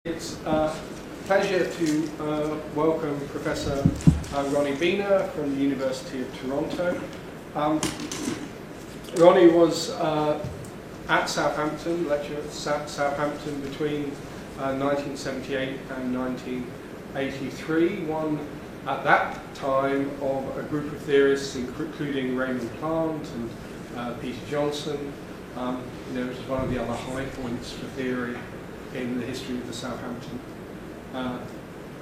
It's a pleasure to welcome Professor Ronnie Beaner from the University of Toronto. Ronnie was at Southampton, lecturer at Southampton between 1978 and 1983, one at that time of a group of theorists including Raymond Plant and Peter Johnson. It was one of the other high points for theory in the history of the Southampton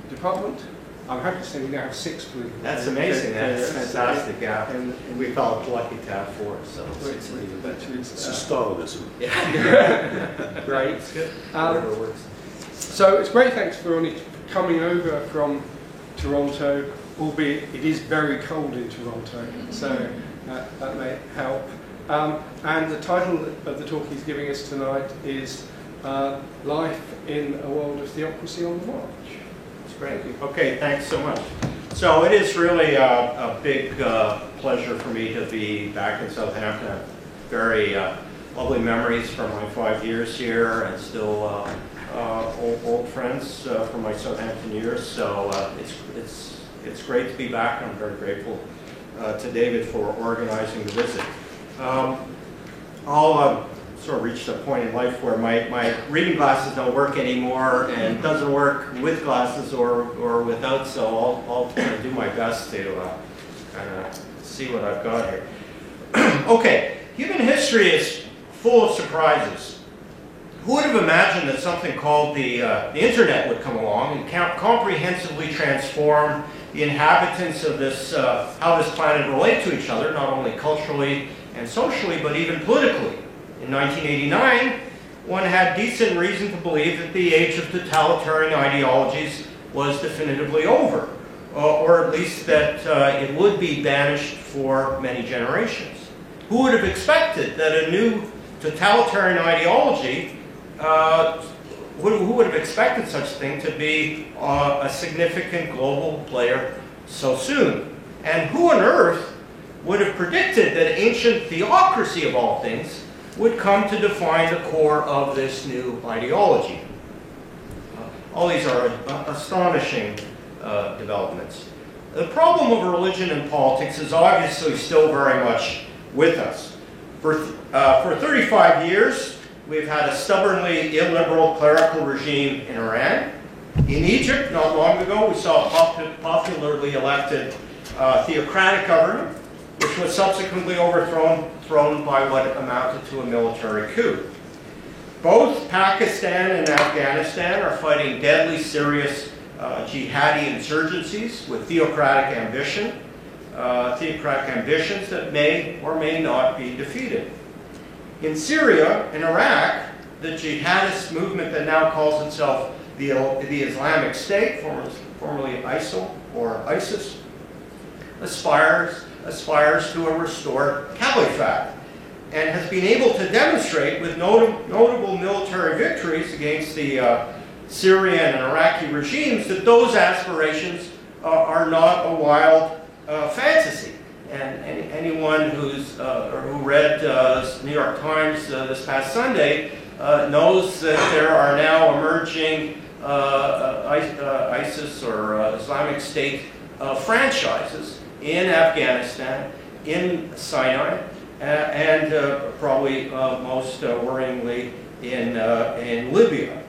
department. I'm happy to say we now have 6 political. That's amazing. That's fantastic. Yeah, and we felt lucky to have 4. So it's even better. It's a Stalinism. Yeah. Great. It's good. Whatever works. So it's great. Thanks for Ronnie coming over from Toronto, albeit it is very cold in Toronto, so that may help. And the title of the talk he's giving us tonight is Life in a World of Theocracy on the March. That's great. Okay, thanks so much. So it is really a big pleasure for me to be back in Southampton. I have very lovely memories from my 5 years here, and still old friends from my Southampton years. So it's great to be back. I'm very grateful to David for organizing the visit. I'll sort of reached a point in life where my reading glasses don't work anymore, and doesn't work with glasses or without, so I'll kind of do my best to kind of see what I've got here. Okay, human history is full of surprises. Who would have imagined that something called the internet would come along and comprehensively transform the inhabitants of this, how this planet relate to each other, not only culturally and socially, but even politically. In 1989, one had decent reason to believe that the age of totalitarian ideologies was definitively over, or at least that it would be banished for many generations. Who would have expected that a new totalitarian ideology, who would have expected such a thing to be a significant global player so soon? And who on earth would have predicted that ancient theocracy of all things would come to define the core of this new ideology? All these are astonishing developments. The problem of religion and politics is obviously still very much with us. For 35 years, we've had a stubbornly illiberal clerical regime in Iran. In Egypt, not long ago, we saw a popularly elected theocratic government, which was subsequently overthrown by what amounted to a military coup. Both Pakistan and Afghanistan are fighting deadly serious jihadi insurgencies with theocratic ambitions that may or may not be defeated. In Syria and Iraq, the jihadist movement that now calls itself the Islamic State, formerly ISIL or ISIS, aspires to a restored caliphate, and has been able to demonstrate with notable military victories against the Syrian and Iraqi regimes that those aspirations are not a wild fantasy. And anyone who read New York Times this past Sunday knows that there are now emerging ISIS or Islamic State franchises in Afghanistan, in Sinai, and probably most worryingly in Libya.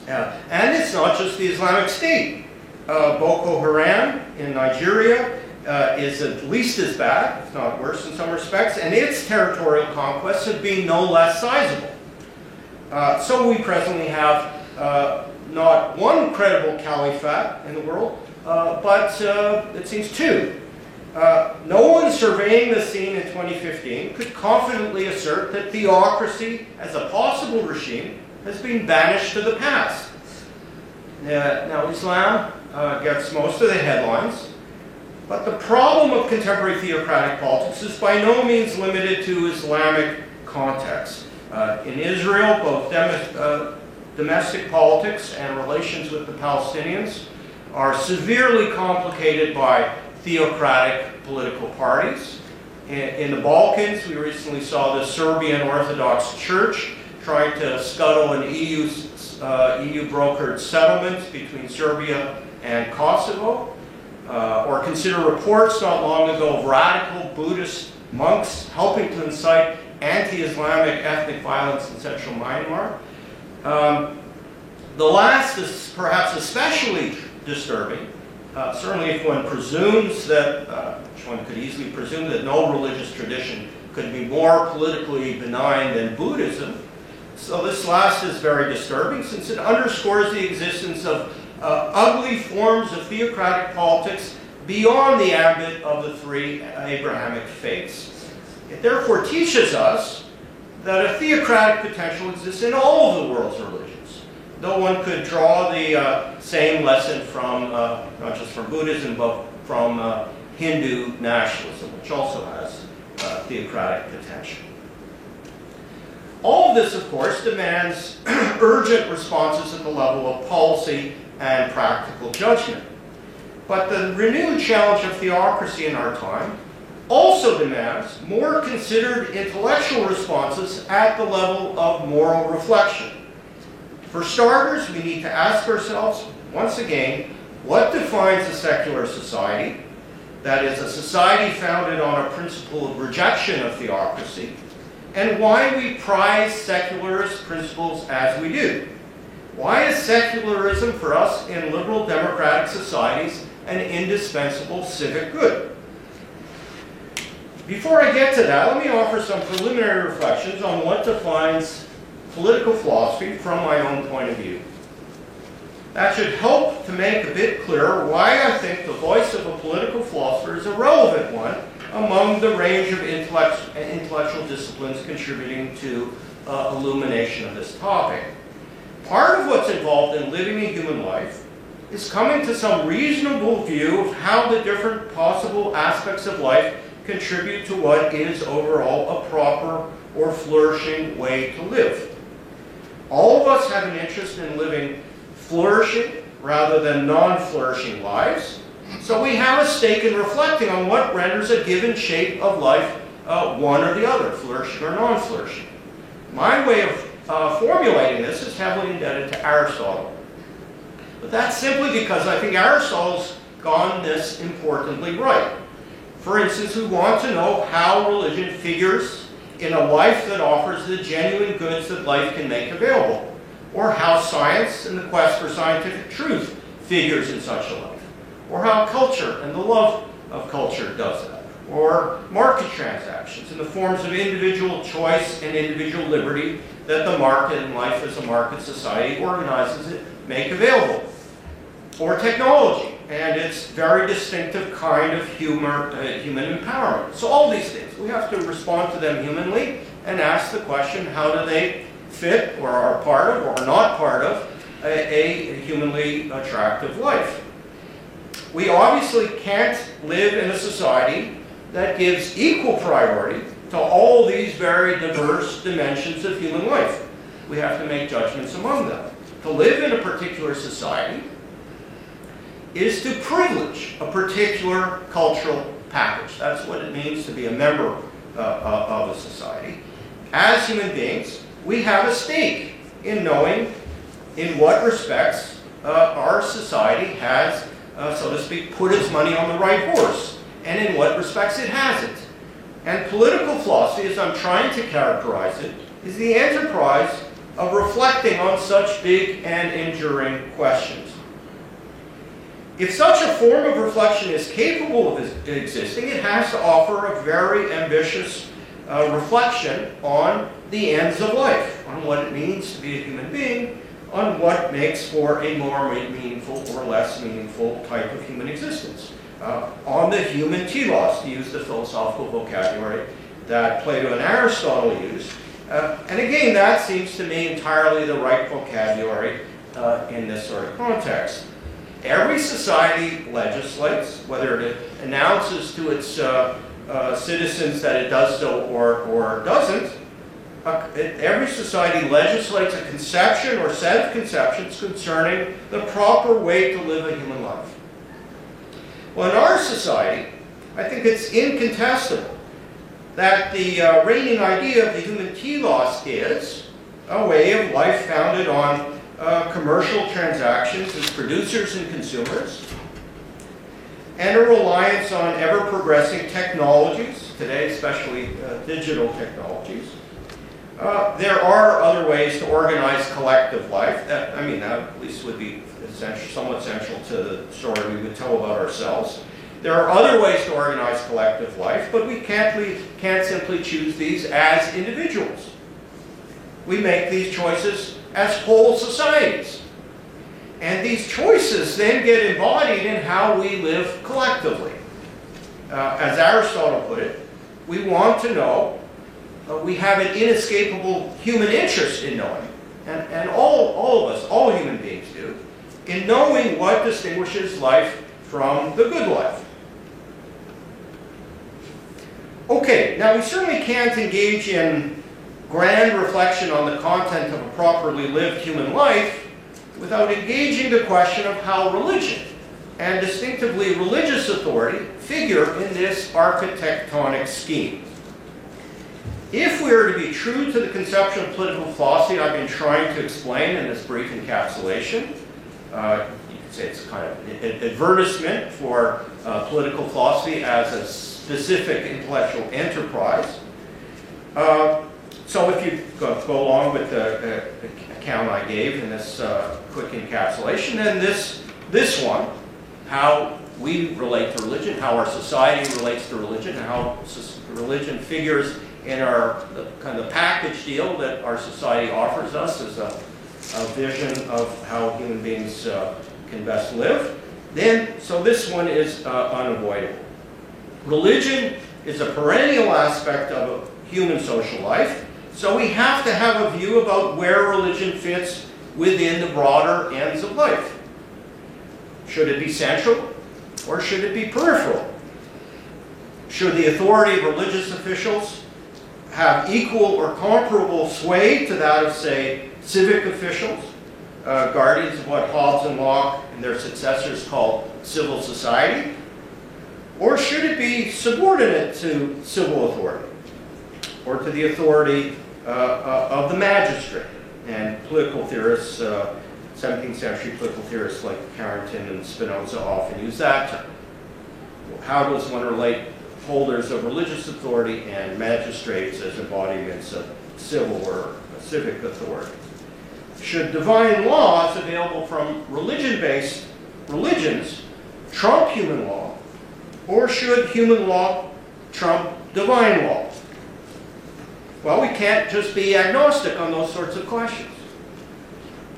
And it's not just the Islamic State. Boko Haram in Nigeria is at least as bad, if not worse in some respects, and its territorial conquests have been no less sizable. So we presently have not one credible caliphate in the world, but it seems 2. No one surveying the scene in 2015 could confidently assert that theocracy as a possible regime has been banished to the past. Now, Islam gets most of the headlines, but the problem of contemporary theocratic politics is by no means limited to Islamic context. In Israel, both domestic politics and relations with the Palestinians are severely complicated by theocratic political parties. In the Balkans, we recently saw the Serbian Orthodox Church trying to scuttle an EU-brokered settlement between Serbia and Kosovo, or consider reports not long ago of radical Buddhist monks helping to incite anti-Islamic ethnic violence in central Myanmar. The last is perhaps especially disturbing. Certainly if one presumes that, one could easily presume that no religious tradition could be more politically benign than Buddhism. So this last is very disturbing since it underscores the existence of ugly forms of theocratic politics beyond the ambit of the three Abrahamic faiths. It therefore teaches us that a theocratic potential exists in all of the world's religions, though one could draw the same lesson from, not just from Buddhism, but from Hindu nationalism, which also has theocratic potential. All of this, of course, demands urgent responses at the level of policy and practical judgment. But the renewed challenge of theocracy in our time also demands more considered intellectual responses at the level of moral reflection. For starters, we need to ask ourselves, once again, what defines a secular society? That is, a society founded on a principle of rejection of theocracy, and why we prize secularist principles as we do. Why is secularism for us in liberal democratic societies an indispensable civic good? Before I get to that, let me offer some preliminary reflections on what defines political philosophy from my own point of view. That should help to make a bit clearer why I think the voice of a political philosopher is a relevant one among the range of intellectual disciplines contributing to illumination of this topic. Part of what's involved in living a human life is coming to some reasonable view of how the different possible aspects of life contribute to what is overall a proper or flourishing way to live. All of us have an interest in living flourishing rather than non-flourishing lives, so we have a stake in reflecting on what renders a given shape of life one or the other, flourishing or non-flourishing. My way of formulating this is heavily indebted to Aristotle. But that's simply because I think Aristotle's gotten this importantly right. For instance, we want to know how religion figures in a life that offers the genuine goods that life can make available, or how science and the quest for scientific truth figures in such a life, or how culture and the love of culture does that, or market transactions in the forms of individual choice and individual liberty that the market and life as a market society organizes it make available, or technology and its very distinctive kind of human empowerment. So all these things, we have to respond to them humanly and ask the question, how do they fit or are part of or are not part of a humanly attractive life? We obviously can't live in a society that gives equal priority to all these very diverse dimensions of human life. We have to make judgments among them. To live in a particular society is to privilege a particular cultural package. That's what it means to be a member of a society. As human beings, we have a stake in knowing in what respects our society has, so to speak, put its money on the right horse, and in what respects it hasn't. And political philosophy, as I'm trying to characterize it, is the enterprise of reflecting on such big and enduring questions. If such a form of reflection is capable of existing, it has to offer a very ambitious reflection on the ends of life, on what it means to be a human being, on what makes for a more meaningful or less meaningful type of human existence, on the human telos, to use the philosophical vocabulary that Plato and Aristotle used. And again, that seems to me entirely the right vocabulary in this sort of context. Every society legislates, whether it announces to its citizens that it does so or doesn't. Every society legislates a conception or set of conceptions concerning the proper way to live a human life. Well, in our society, I think it's incontestable that the reigning idea of the human telos is a way of life founded on commercial transactions as producers and consumers, and a reliance on ever-progressing technologies, today especially digital technologies. There are other ways to organize collective life. That at least would be somewhat central to the story we would tell about ourselves. There are other ways to organize collective life, but we can't simply choose these as individuals. We make these choices as whole societies. And these choices then get embodied in how we live collectively. As Aristotle put it, we want to know, we have an inescapable human interest in knowing, and all of us, all human beings do, in knowing what distinguishes life from the good life. Okay, now we certainly can't engage in grand reflection on the content of a properly lived human life without engaging the question of how religion, and distinctively religious authority, figure in this architectonic scheme. If we are to be true to the conception of political philosophy I've been trying to explain in this brief encapsulation, you could say it's kind of an advertisement for political philosophy as a specific intellectual enterprise. So if you go along with the account I gave in this quick encapsulation, then this one, how we relate to religion, how our society relates to religion, and how religion figures in our kind of package deal that our society offers us as a vision of how human beings can best live. So this one is unavoidable. Religion is a perennial aspect of a human social life, so we have to have a view about where religion fits within the broader ends of life. Should it be central, or should it be peripheral? Should the authority of religious officials have equal or comparable sway to that of, say, civic officials, guardians of what Hobbes and Locke and their successors called civil society? Or should it be subordinate to civil authority, or to the authority of the magistrate? And political theorists, 17th century political theorists like Carrington and Spinoza often use that term. How does one relate holders of religious authority and magistrates as embodiments of civil or civic authority? Should divine laws available from religion-based religions trump human law, or should human law trump divine law? Well, we can't just be agnostic on those sorts of questions.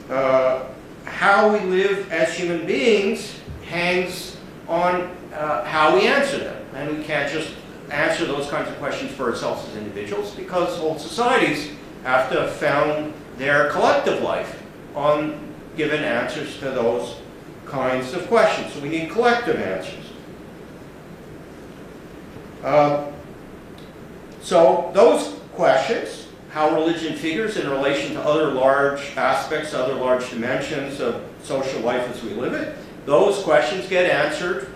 How we live as human beings hangs on how we answer them. And we can't just answer those kinds of questions for ourselves as individuals, because whole societies have to found their collective life on given answers to those kinds of questions. So we need collective answers. So those questions, how religion figures in relation to other large aspects, other large dimensions of social life as we live it, those questions get answered.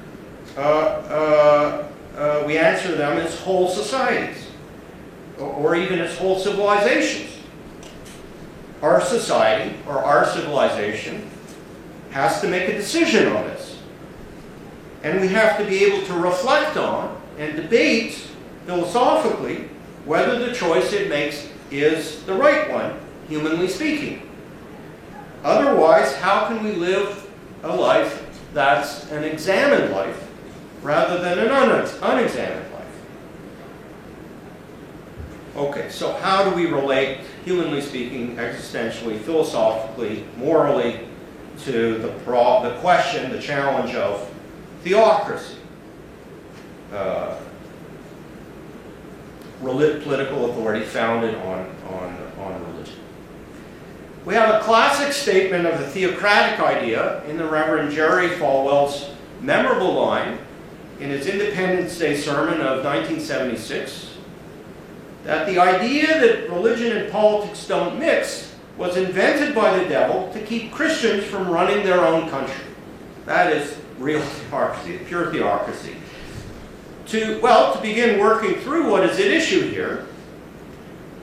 We answer them as whole societies, or even as whole civilizations. Our society, or our civilization, has to make a decision on this. And we have to be able to reflect on and debate philosophically whether the choice it makes is the right one, humanly speaking. Otherwise, how can we live a life that's an examined life rather than an unexamined life? Okay, so how do we relate, humanly speaking, existentially, philosophically, morally, to the question, the challenge of theocracy? Political authority founded on religion. We have a classic statement of the theocratic idea in the Reverend Jerry Falwell's memorable line in his Independence Day sermon of 1976, that the idea that religion and politics don't mix was invented by the devil to keep Christians from running their own country. That is real theocracy, pure theocracy. To begin working through what is at issue here,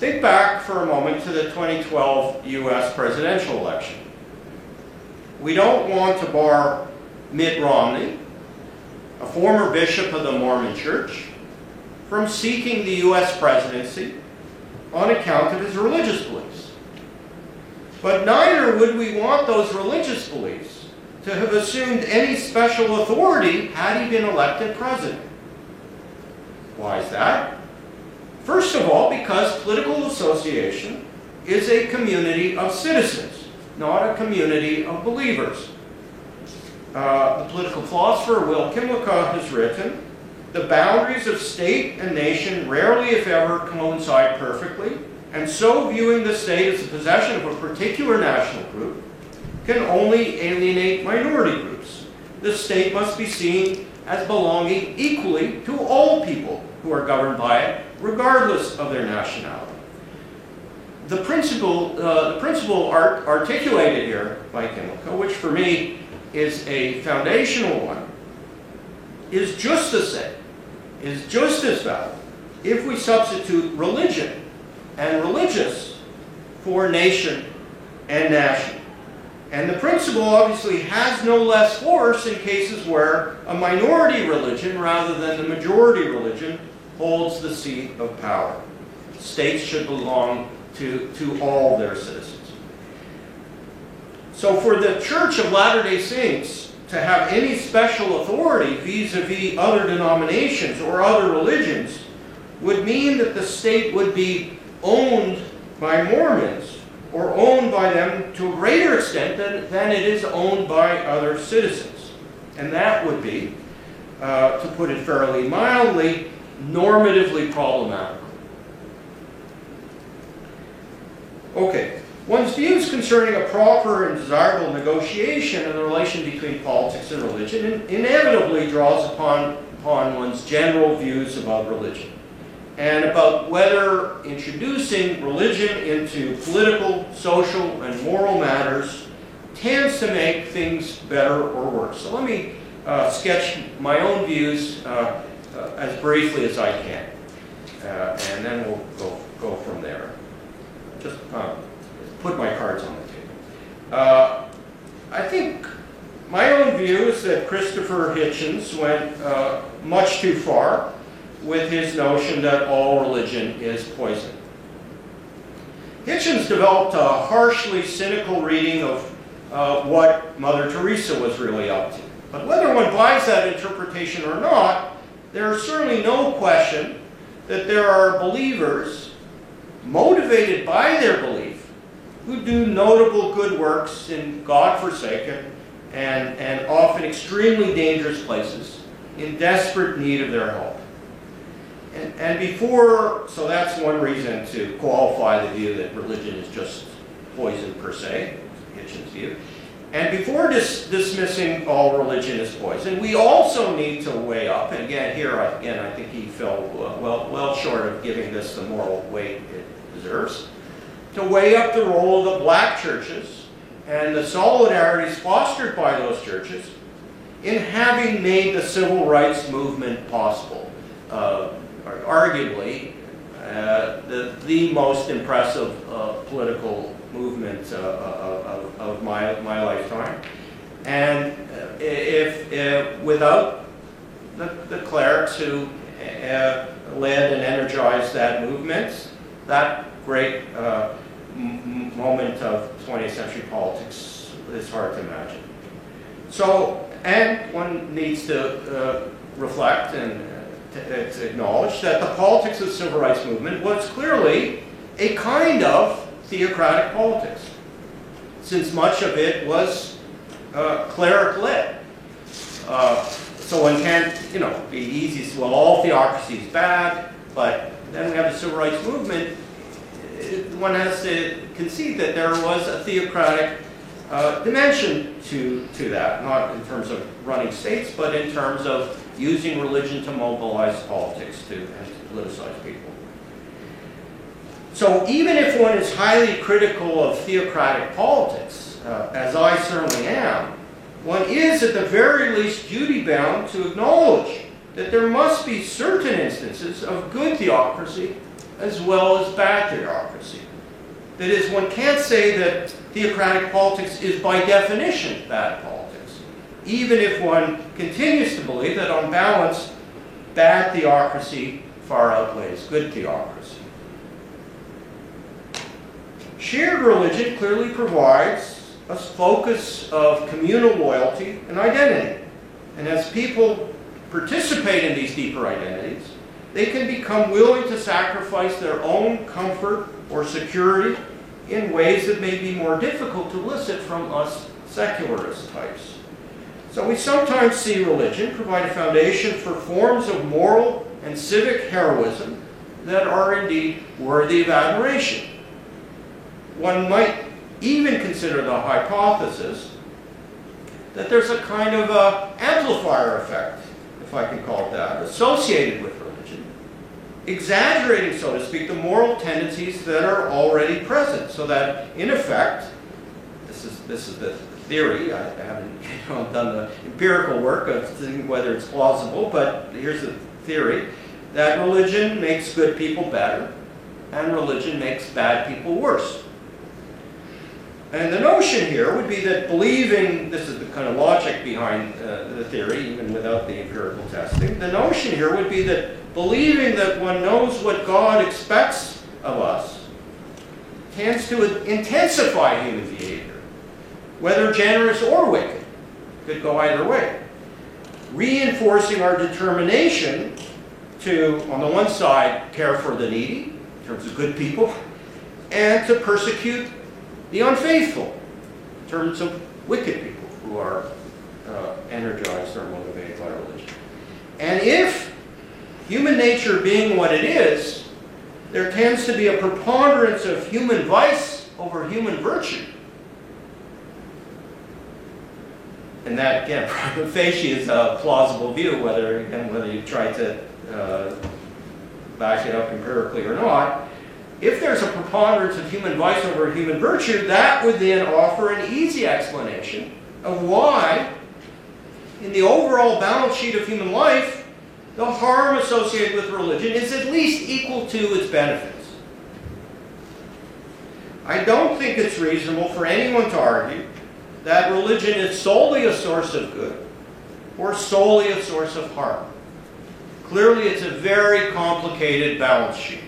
Think back for a moment to the 2012 US presidential election. We don't want to bar Mitt Romney, a former bishop of the Mormon Church, from seeking the US presidency on account of his religious beliefs. But neither would we want those religious beliefs to have assumed any special authority had he been elected president. Why is that? First of all, because political association is a community of citizens, not a community of believers. The political philosopher Will Kymlicka has written, "The boundaries of state and nation rarely, if ever, coincide perfectly, and so viewing the state as the possession of a particular national group can only alienate minority groups. The state must be seen as belonging equally to all people who are governed by it, regardless of their nationality." The principle articulated here by Kymlicka, which for me is a foundational one, is just the same, is just as valid if we substitute religion and religious for nation and national. And the principle obviously has no less force in cases where a minority religion rather than the majority religion holds the seat of power. States should belong to all their citizens. So for the Church of Latter-day Saints to have any special authority vis-a-vis other denominations or other religions would mean that the state would be owned by Mormons or owned by them to a greater extent than it is owned by other citizens. And that would be, to put it fairly mildly, normatively problematical. Okay, one's views concerning a proper and desirable negotiation in the relation between politics and religion inevitably draws upon one's general views about religion and about whether introducing religion into political, social, and moral matters tends to make things better or worse. So let me sketch my own views as briefly as I can, and then we'll go from there. Just put my cards on the table. I think my own view is that Christopher Hitchens went much too far with his notion that all religion is poison. Hitchens developed a harshly cynical reading of what Mother Teresa was really up to. But whether one buys that interpretation or not, there is certainly no question that there are believers motivated by their belief who do notable good works in God-forsaken and often extremely dangerous places in desperate need of their help. So that's one reason to qualify the view that religion is just poison per se, Hitchens' view. And before dismissing all religion as poison, we also need to weigh up, and again, I think he fell well short of giving this the moral weight it deserves, to weigh up the role of the black churches and the solidarities fostered by those churches in having made the civil rights movement possible. Arguably, the most impressive political movement of my lifetime. And if without the clerics who led and energized that movement, that great moment of 20th century politics is hard to imagine. So, and one needs to reflect and to acknowledge that the politics of the civil rights movement was clearly a kind of theocratic politics, since much of it was cleric-led. So one can't, be easy to say, well, all theocracy is bad, but then we have the civil rights movement. One has to concede that there was a theocratic dimension to that, not in terms of running states, but in terms of using religion to mobilize politics and to politicize people. So even if one is highly critical of theocratic politics, as I certainly am, one is at the very least duty-bound to acknowledge that there must be certain instances of good theocracy as well as bad theocracy. That is, one can't say that theocratic politics is by definition bad politics, even if one continues to believe that on balance, bad theocracy far outweighs good theocracy. Shared religion clearly provides a focus of communal loyalty and identity. And as people participate in these deeper identities, they can become willing to sacrifice their own comfort or security in ways that may be more difficult to elicit from us secularist types. So we sometimes see religion provide a foundation for forms of moral and civic heroism that are indeed worthy of admiration. One might even consider the hypothesis that there's a kind of amplifier effect, if I can call it that, associated with religion, exaggerating, so to speak, the moral tendencies that are already present, so that, in effect, this is the theory, I haven't done the empirical work of seeing whether it's plausible, but here's the theory, that religion makes good people better, and religion makes bad people worse. And the notion here would be that believing, this is the kind of logic behind the theory, even without the empirical testing, the notion here would be that believing that one knows what God expects of us tends to intensify human behavior, whether generous or wicked. Could go either way. Reinforcing our determination to, on the one side, care for the needy, in terms of good people, and to persecute the unfaithful, in terms of wicked people who are energized or motivated by religion. And if human nature being what it is, there tends to be a preponderance of human vice over human virtue. And that, again, prima facie is a plausible view, whether you try to back it up empirically or not. If there's a preponderance of human vice over human virtue, that would then offer an easy explanation of why, in the overall balance sheet of human life, the harm associated with religion is at least equal to its benefits. I don't think it's reasonable for anyone to argue that religion is solely a source of good or solely a source of harm. Clearly, it's a very complicated balance sheet.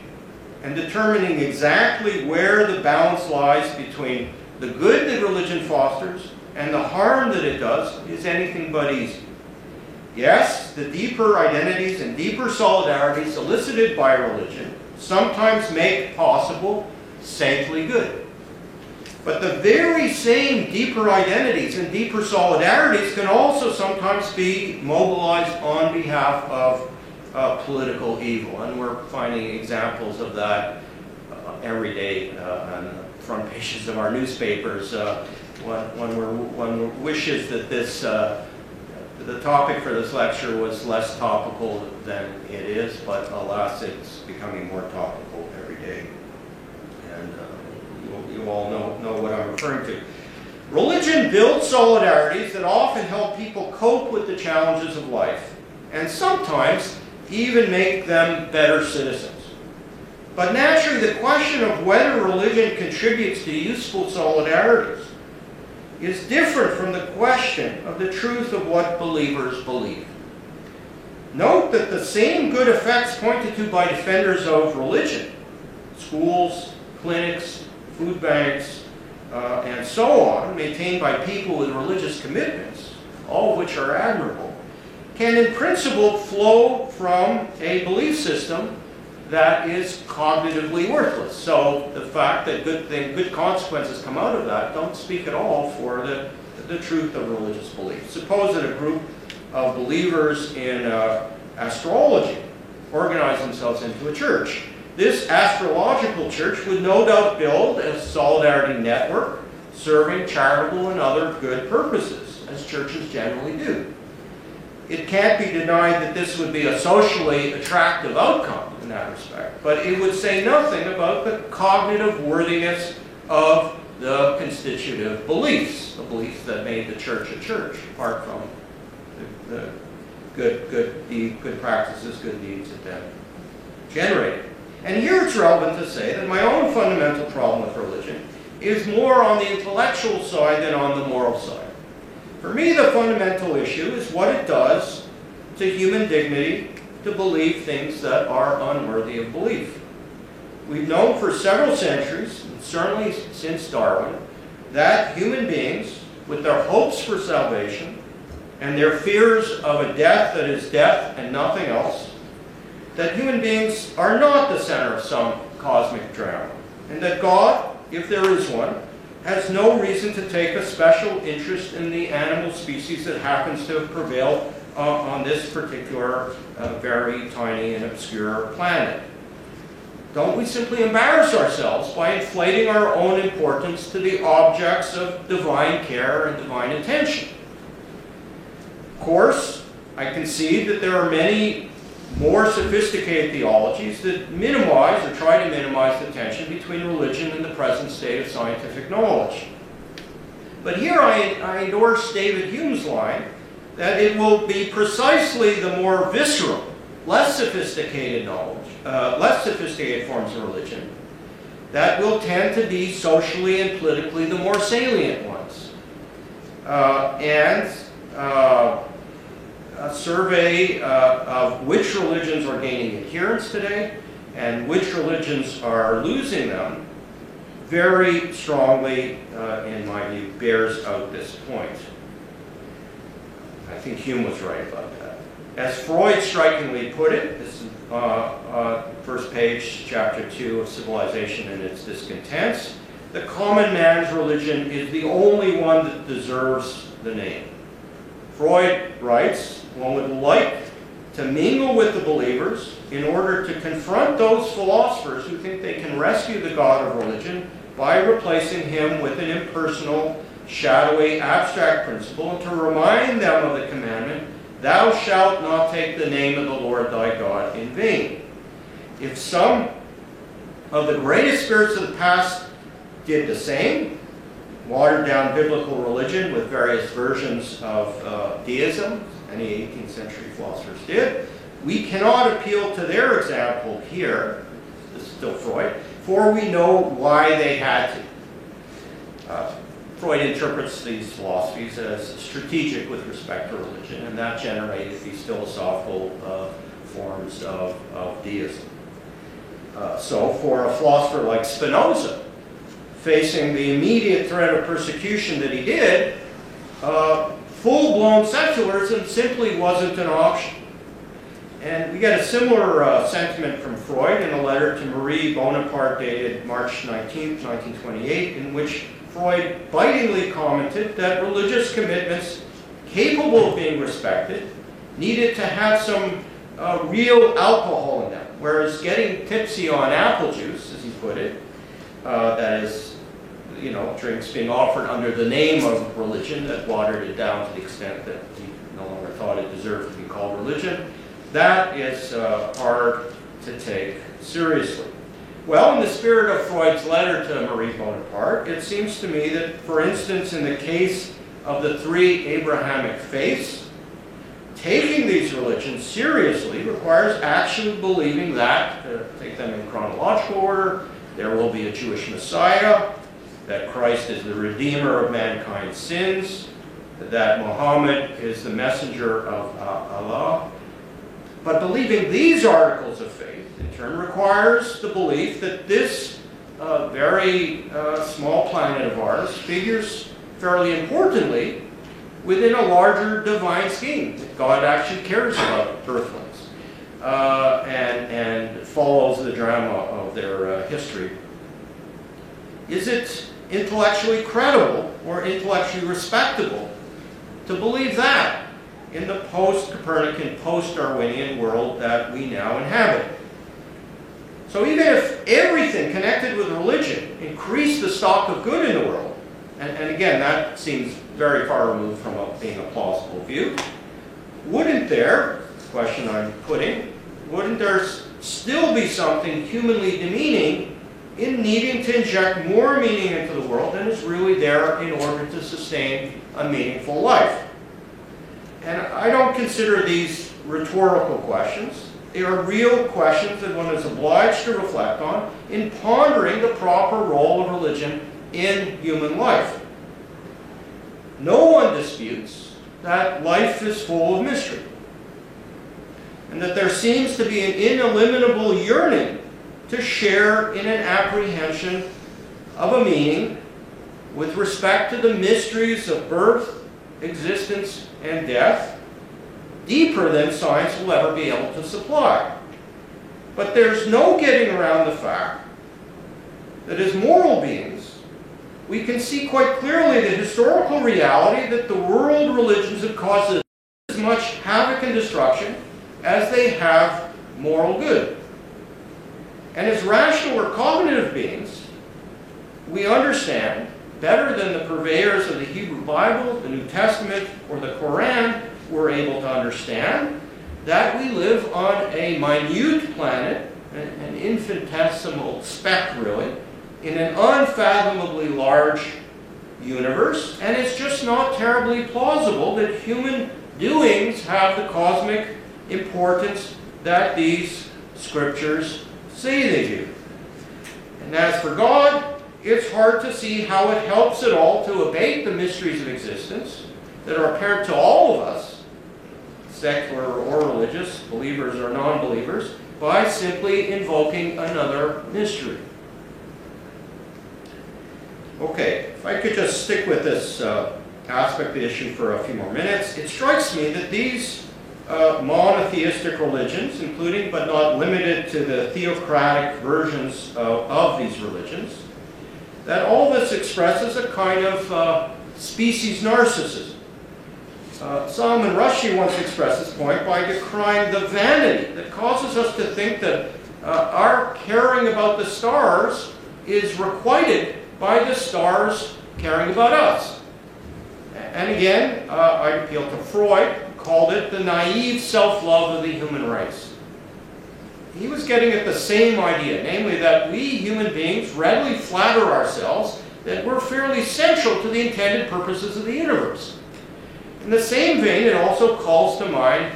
And determining exactly where the balance lies between the good that religion fosters and the harm that it does is anything but easy. Yes, the deeper identities and deeper solidarities elicited by religion sometimes make possible saintly good. But the very same deeper identities and deeper solidarities can also sometimes be mobilized on behalf of political evil, and we're finding examples of that every day on the front pages of our newspapers. One wishes that the topic for this lecture was less topical than it is, but alas, it's becoming more topical every day. And you all know what I'm referring to. Religion builds solidarities that often help people cope with the challenges of life, and sometimes even make them better citizens. But naturally, the question of whether religion contributes to useful solidarities is different from the question of the truth of what believers believe. Note that the same good effects pointed to by defenders of religion, schools, clinics, food banks, and so on, maintained by people with religious commitments, all of which are admirable, can in principle flow from a belief system that is cognitively worthless. So the fact that good consequences come out of that don't speak at all for the truth of religious belief. Suppose that a group of believers in astrology organize themselves into a church. This astrological church would no doubt build a solidarity network serving charitable and other good purposes, as churches generally do. It can't be denied that this would be a socially attractive outcome in that respect, but it would say nothing about the cognitive worthiness of the constitutive beliefs, the beliefs that made the church a church, apart from the good practices, good deeds that then generated. And here it's relevant to say that my own fundamental problem with religion is more on the intellectual side than on the moral side. For me, the fundamental issue is what it does to human dignity to believe things that are unworthy of belief. We've known for several centuries, and certainly since Darwin, that human beings, with their hopes for salvation and their fears of a death that is death and nothing else, that human beings are not the center of some cosmic drama, and that God, if there is one, has no reason to take a special interest in the animal species that happens to have prevailed on this particular very tiny and obscure planet. Don't we simply embarrass ourselves by inflating our own importance to the objects of divine care and divine attention? Of course, I concede that there are many more sophisticated theologies that minimize or try to minimize the tension between religion and the present state of scientific knowledge. But here I endorse David Hume's line that it will be precisely the more visceral, less sophisticated knowledge, less sophisticated forms of religion that will tend to be socially and politically the more salient ones. A survey of which religions are gaining adherents today and which religions are losing them very strongly, in my view, bears out this point. I think Hume was right about that. As Freud strikingly put it, this is first page, chapter 2 of Civilization and Its Discontents, the common man's religion is the only one that deserves the name. Freud writes, one would like to mingle with the believers in order to confront those philosophers who think they can rescue the God of religion by replacing him with an impersonal, shadowy, abstract principle, and to remind them of the commandment, thou shalt not take the name of the Lord thy God in vain. If some of the greatest spirits of the past did the same, watered down biblical religion with various versions of deism, any 18th century philosophers did, we cannot appeal to their example here, this is still Freud, for we know why they had to. Freud interprets these philosophies as strategic with respect to religion, and that generated these philosophical forms of deism. So for a philosopher like Spinoza, facing the immediate threat of persecution that he did, full-blown secularism simply wasn't an option. And we get a similar sentiment from Freud in a letter to Marie Bonaparte dated March 19, 1928, in which Freud bitingly commented that religious commitments capable of being respected needed to have some real alcohol in them, whereas getting tipsy on apple juice, as he put it, that is, drinks being offered under the name of religion that watered it down to the extent that he no longer thought it deserved to be called religion, that is hard to take seriously. Well, in the spirit of Freud's letter to Marie Bonaparte, it seems to me that, for instance, in the case of the three Abrahamic faiths, taking these religions seriously requires actually believing that, to take them in chronological order, there will be a Jewish Messiah, that Christ is the Redeemer of mankind's sins, that Muhammad is the messenger of Allah. But believing these articles of faith, in turn, requires the belief that this very small planet of ours figures fairly importantly within a larger divine scheme, that God actually cares about earthlings and follows the drama of their history. Is it intellectually credible or intellectually respectable to believe that in the post-Copernican, post-Darwinian world that we now inhabit? So even if everything connected with religion increased the stock of good in the world, and again, that seems very far removed from being a plausible view, wouldn't there, the question I'm putting, wouldn't there still be something humanly demeaning in needing to inject more meaning into the world than is really there in order to sustain a meaningful life? And I don't consider these rhetorical questions. They are real questions that one is obliged to reflect on in pondering the proper role of religion in human life. No one disputes that life is full of mystery, and that there seems to be an ineliminable yearning to share in an apprehension of a meaning with respect to the mysteries of birth, existence, and death, deeper than science will ever be able to supply. But there's no getting around the fact that as moral beings, we can see quite clearly the historical reality that the world religions have caused as much havoc and destruction as they have moral good. And as rational or cognitive beings, we understand better than the purveyors of the Hebrew Bible, the New Testament, or the Quran were able to understand that we live on a minute planet, an infinitesimal speck really, in an unfathomably large universe, and it's just not terribly plausible that human doings have the cosmic importance that these scriptures say they do. And as for God, it's hard to see how it helps at all to abate the mysteries of existence that are apparent to all of us, secular or religious, believers or non-believers, by simply invoking another mystery. Okay, if I could just stick with this aspect of the issue for a few more minutes. It strikes me that these monotheistic religions, including but not limited to the theocratic versions of these religions, that all this expresses a kind of species narcissism. Solomon Rushdie once expressed this point by decrying the vanity that causes us to think that our caring about the stars is requited by the stars caring about us. And again, I appeal to Freud, who called it the naive self-love of the human race. He was getting at the same idea, namely that we human beings readily flatter ourselves that we're fairly central to the intended purposes of the universe. In the same vein, it also calls to mind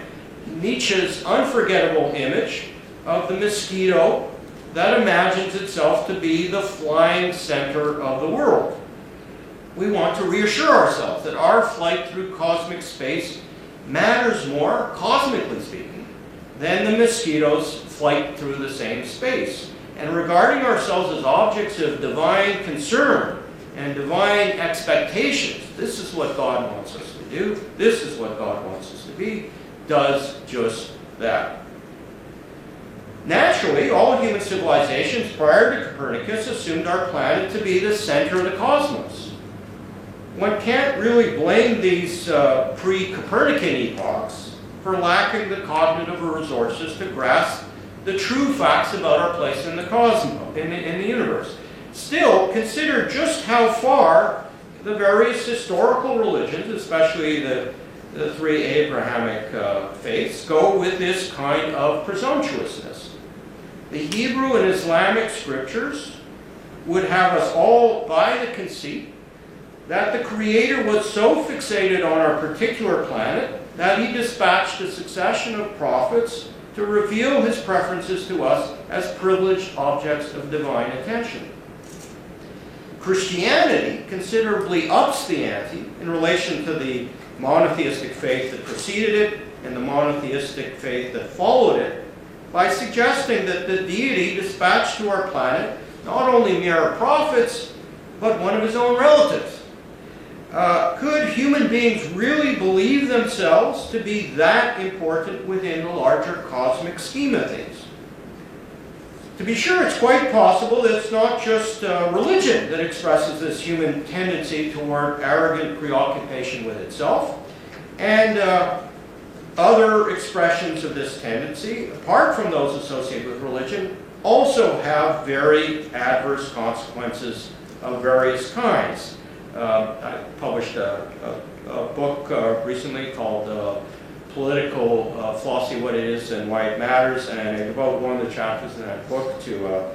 Nietzsche's unforgettable image of the mosquito that imagines itself to be the flying center of the world. We want to reassure ourselves that our flight through cosmic space matters more, cosmically speaking, than the mosquito's flight through the same space. And regarding ourselves as objects of divine concern and divine expectations, this is what God wants us to do, this is what God wants us to be, does just that. Naturally, all human civilizations prior to Copernicus assumed our planet to be the center of the cosmos. One can't really blame these pre-Copernican epochs for lacking the cognitive resources to grasp the true facts about our place in the cosmos, in the universe. Still, consider just how far the various historical religions, especially the three Abrahamic faiths, go with this kind of presumptuousness. The Hebrew and Islamic scriptures would have us all buy the conceit that the Creator was so fixated on our particular planet that He dispatched a succession of prophets to reveal His preferences to us as privileged objects of divine attention. Christianity considerably ups the ante in relation to the monotheistic faith that preceded it and the monotheistic faith that followed it by suggesting that the deity dispatched to our planet not only mere prophets, but one of His own relatives. Could human beings really believe themselves to be that important within the larger cosmic scheme of things? To be sure, it's quite possible that it's not just religion that expresses this human tendency toward arrogant preoccupation with itself, and other expressions of this tendency, apart from those associated with religion, also have very adverse consequences of various kinds. I published a book recently called Political Philosophy, What It Is and Why It Matters, and I devote one of the chapters in that book to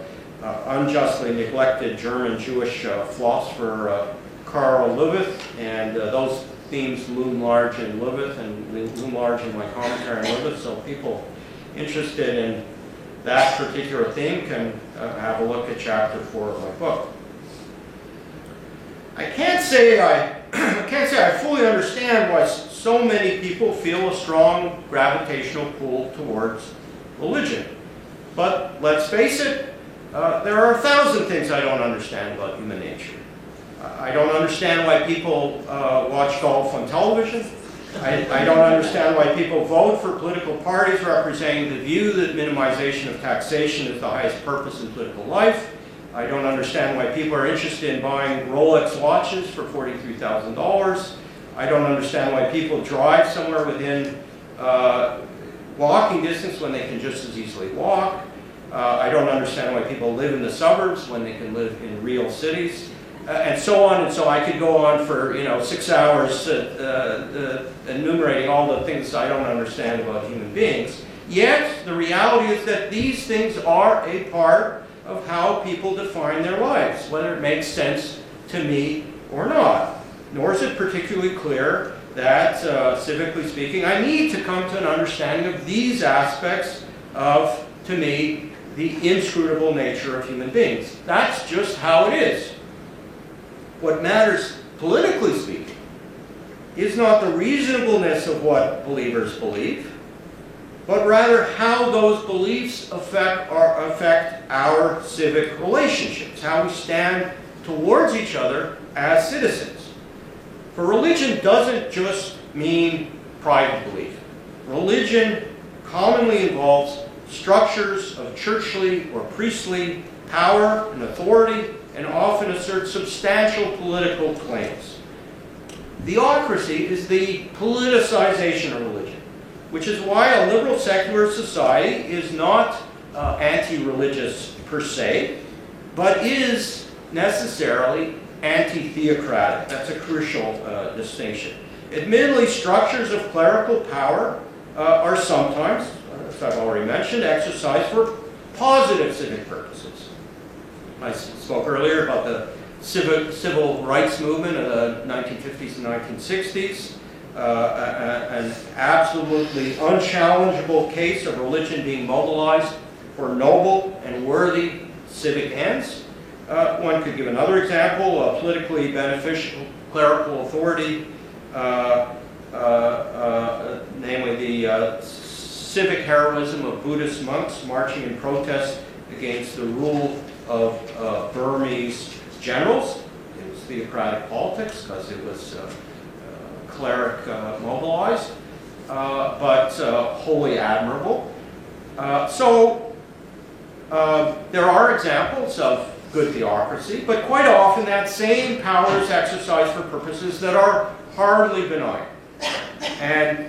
unjustly neglected German Jewish philosopher Karl Löwith, and those themes loom large in Löwith and loom large in my commentary on Löwith, so people interested in that particular theme can have a look at chapter 4 of my book. I can't say I fully understand why so many people feel a strong gravitational pull towards religion. But let's face it, there are 1,000 things I don't understand about human nature. I don't understand why people watch golf on television. I don't understand why people vote for political parties representing the view that minimization of taxation is the highest purpose in political life. I don't understand why people are interested in buying Rolex watches for $43,000. I don't understand why people drive somewhere within walking distance when they can just as easily walk. I don't understand why people live in the suburbs when they can live in real cities. And so on, and so I could go on for 6 hours enumerating all the things I don't understand about human beings. Yet, the reality is that these things are a part of how people define their lives, whether it makes sense to me or not. Nor is it particularly clear that, civically speaking, I need to come to an understanding of these aspects of, to me, the inscrutable nature of human beings. That's just how it is. What matters, politically speaking, is not the reasonableness of what believers believe, but rather how those beliefs affect our civic relationships, how we stand towards each other as citizens. For religion doesn't just mean private belief. Religion commonly involves structures of churchly or priestly power and authority, and often assert substantial political claims. Theocracy is the politicization of religion, which is why a liberal secular society is not anti-religious per se, but is necessarily anti-theocratic. That's a crucial distinction. Admittedly, structures of clerical power are sometimes, as I've already mentioned, exercised for positive civic purposes. I spoke earlier about the civil rights movement of the 1950s and 1960s, an absolutely unchallengeable case of religion being mobilized for noble and worthy civic ends. One could give another example, a politically beneficial clerical authority, namely the civic heroism of Buddhist monks marching in protest against the rule of Burmese generals. It was theocratic politics because it was cleric mobilized, but wholly admirable. So there are examples of good theocracy, but quite often that same power is exercised for purposes that are hardly benign. And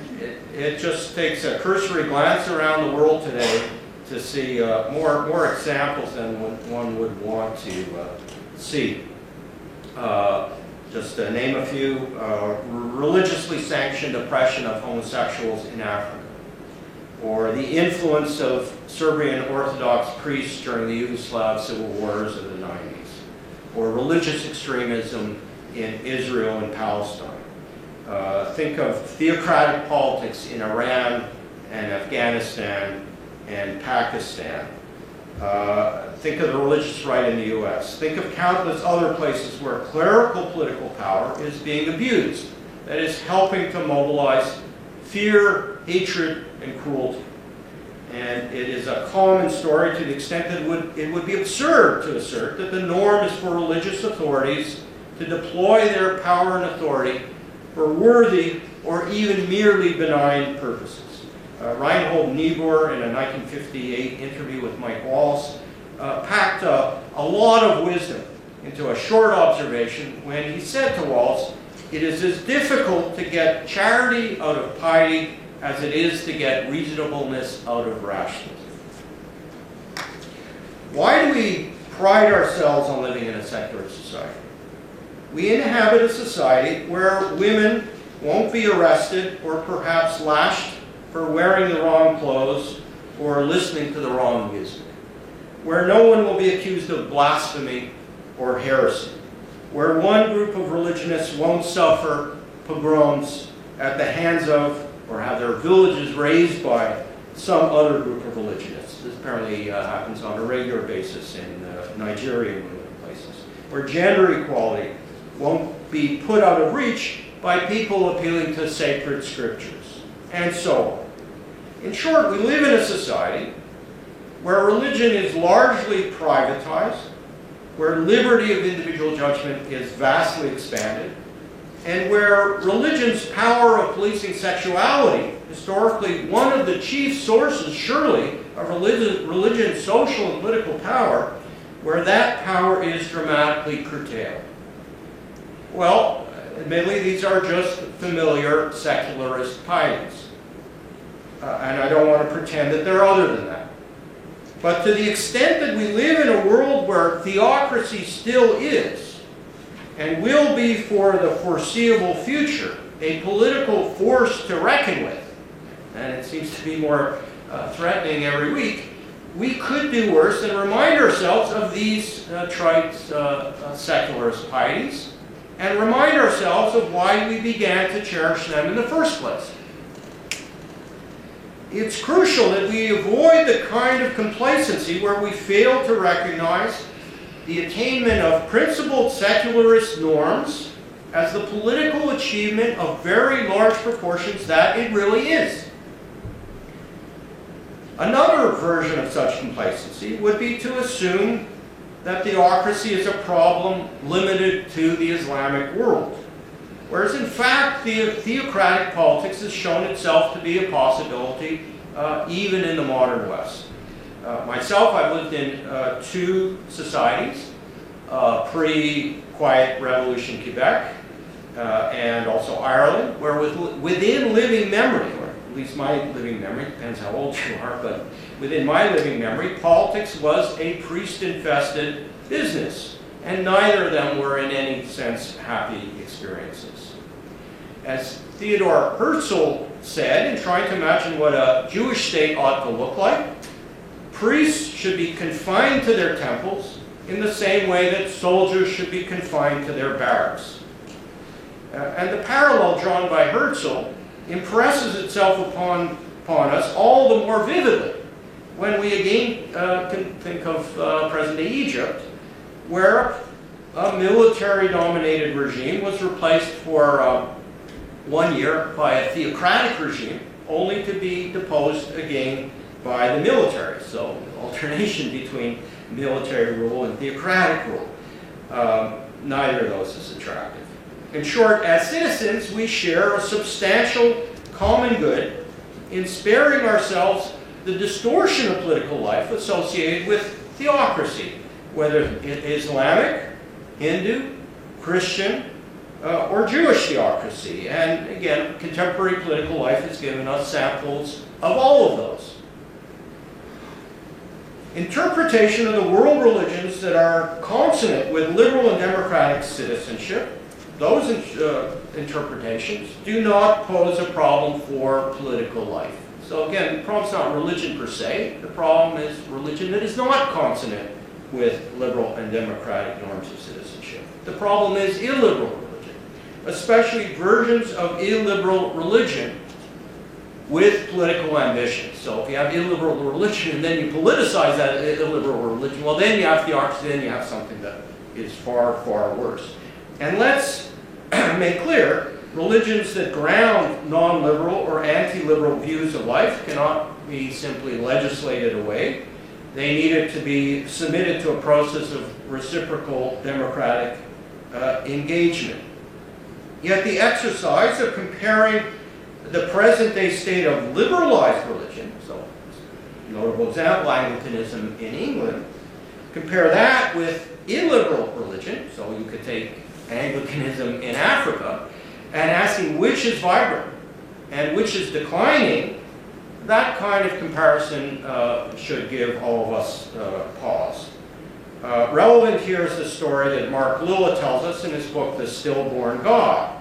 it just takes a cursory glance around the world today to see more examples than one would want to see. Just to name a few, religiously sanctioned oppression of homosexuals in Africa, or the influence of Serbian Orthodox priests during the Yugoslav civil wars of the 90s, or religious extremism in Israel and Palestine. Think of theocratic politics in Iran and Afghanistan and Pakistan. Think of the religious right in the U.S. Think of countless other places where clerical political power is being abused, that is helping to mobilize fear, hatred, and cruelty. And it is a common story to the extent that it would be absurd to assert that the norm is for religious authorities to deploy their power and authority for worthy or even merely benign purposes. Reinhold Niebuhr, in a 1958 interview with Mike Wallace, packed a lot of wisdom into a short observation when he said to Wallace, "It is as difficult to get charity out of piety as it is to get reasonableness out of rationalism." Why do we pride ourselves on living in a secular society? We inhabit a society where women won't be arrested or perhaps lashed for wearing the wrong clothes or listening to the wrong music, where no one will be accused of blasphemy or heresy, where one group of religionists won't suffer pogroms at the hands of or have their villages razed by some other group of religionists. This apparently happens on a regular basis in Nigeria and other places, where gender equality won't be put out of reach by people appealing to sacred scriptures, and so on. In short, we live in a society where religion is largely privatized, where liberty of individual judgment is vastly expanded, and where religion's power of policing sexuality, historically one of the chief sources, surely, of religion's social and political power, where that power is dramatically curtailed. Well, admittedly, these are just familiar secularist pieties. And I don't want to pretend that they're other than that. But to the extent that we live in a world where theocracy still is, and will be for the foreseeable future, a political force to reckon with, and it seems to be more threatening every week, we could do worse than remind ourselves of these trite secularist pieties, and remind ourselves of why we began to cherish them in the first place. It's crucial that we avoid the kind of complacency where we fail to recognize the attainment of principled secularist norms as the political achievement of very large proportions that it really is. Another version of such complacency would be to assume that theocracy is a problem limited to the Islamic world, whereas in fact theocratic politics has shown itself to be a possibility even in the modern West. Myself, I've lived in two societies, pre-Quiet Revolution Quebec and also Ireland, where within living memory, or at least my living memory, depends how old you are, but within my living memory, politics was a priest-infested business, and neither of them were in any sense happy experiences. As Theodor Herzl said, in trying to imagine what a Jewish state ought to look like, priests should be confined to their temples in the same way that soldiers should be confined to their barracks. And the parallel drawn by Herzl impresses itself upon us all the more vividly when we again can think of present-day Egypt, where a military-dominated regime was replaced for 1 year by a theocratic regime, only to be deposed again by the military. So, alternation between military rule and theocratic rule. Neither of those is attractive. In short, as citizens, we share a substantial common good in sparing ourselves the distortion of political life associated with theocracy, whether Islamic, Hindu, Christian, or Jewish theocracy. And again, contemporary political life has given us samples of all of those. Interpretation of the world religions that are consonant with liberal and democratic citizenship, those interpretations do not pose a problem for political life. So again, the problem's not religion per se, the problem is religion that is not consonant with liberal and democratic norms of citizenship. The problem is illiberal religion, especially versions of illiberal religion with political ambition. So if you have illiberal religion and then you politicize that illiberal religion, well then you have theocracy, then you have something that is far, far worse. And let's make clear, religions that ground non-liberal or anti-liberal views of life cannot be simply legislated away. They needed to be submitted to a process of reciprocal democratic engagement. Yet the exercise of comparing the present-day state of liberalized religion, so notable example, Anglicanism in England, compare that with illiberal religion, so you could take Anglicanism in Africa, and asking which is vibrant and which is declining, that kind of comparison should give all of us pause. Relevant here is the story that Mark Lilla tells us in his book, The Stillborn God.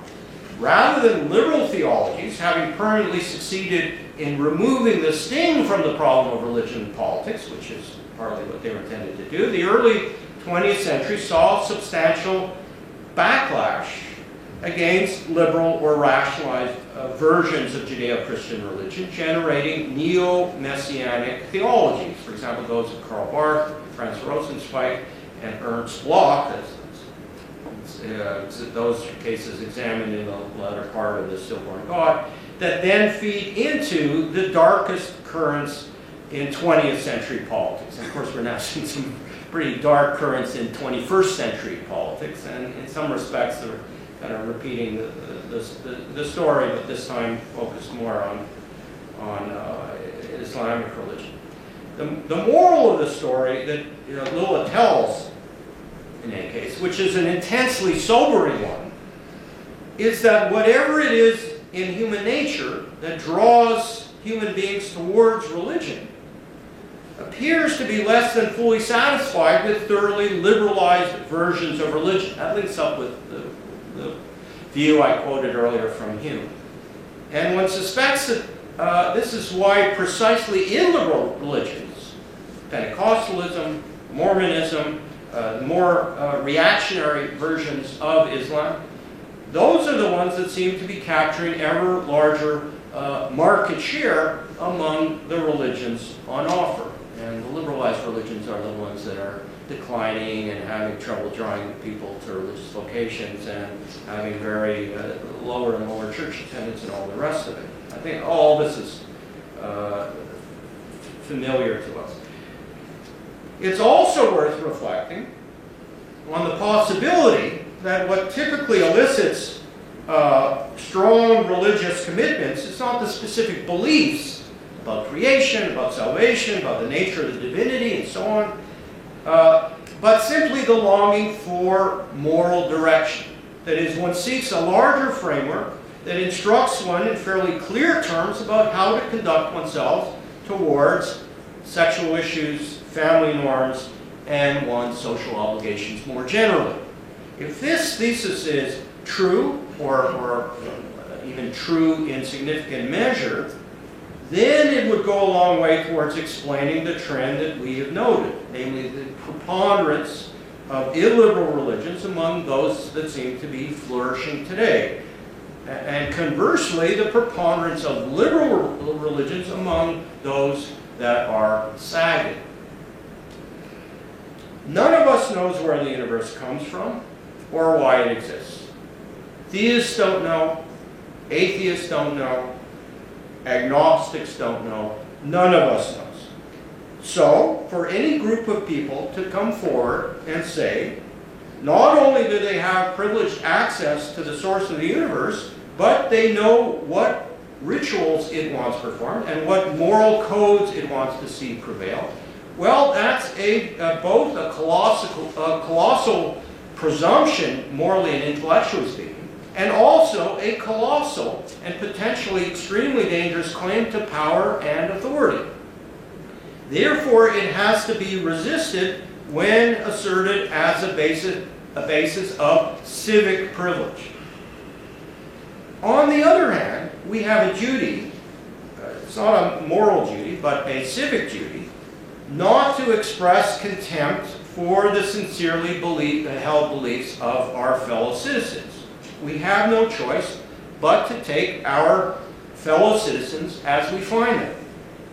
Rather than liberal theologies having permanently succeeded in removing the sting from the problem of religion and politics, which is partly what they were intended to do, the early 20th century saw substantial backlash against liberal or rationalized versions of Judeo-Christian religion, generating neo-messianic theologies. For example, those of Karl Barth, Franz Rosenzweig, and Ernst Bloch, those cases examined in the latter part of the Stillborn God, that then feed into the darkest currents in 20th century politics. And of course, we're now seeing some pretty dark currents in 21st century politics, and in some respects, they're kind of repeating the story, but this time focused more on Islamic religion. The moral of the story that Lilla tells, in any case, which is an intensely sobering one, is that whatever it is in human nature that draws human beings towards religion appears to be less than fully satisfied with thoroughly liberalized versions of religion. That links up with the view I quoted earlier from Hume. And one suspects that this is why precisely illiberal religions, Pentecostalism, Mormonism, more reactionary versions of Islam, those are the ones that seem to be capturing ever larger market share among the religions on offer. And the liberalized religions are the ones that are declining and having trouble drawing people to religious vocations and having very lower and lower church attendance and all the rest of it. I think all this is familiar to us. It's also worth reflecting on the possibility that what typically elicits strong religious commitments is not the specific beliefs about creation, about salvation, about the nature of the divinity, and so on, but simply the longing for moral direction. That is, one seeks a larger framework that instructs one in fairly clear terms about how to conduct oneself towards sexual issues, family norms, and one's social obligations more generally. If this thesis is true, or even true in significant measure, then it would go a long way towards explaining the trend that we have noted, namely the preponderance of illiberal religions among those that seem to be flourishing today. And conversely, the preponderance of liberal religions among those that are sagging. None of us knows where the universe comes from or why it exists. Theists don't know, atheists don't know, agnostics don't know, none of us knows. So, for any group of people to come forward and say, not only do they have privileged access to the source of the universe, but they know what rituals it wants performed and what moral codes it wants to see prevail, well, that's both a colossal presumption, morally and intellectually speaking, and also a colossal and potentially extremely dangerous claim to power and authority. Therefore, it has to be resisted when asserted as a basis of civic privilege. On the other hand, we have a duty, it's not a moral duty, but a civic duty, not to express contempt for the sincerely held beliefs of our fellow citizens. We have no choice but to take our fellow citizens as we find them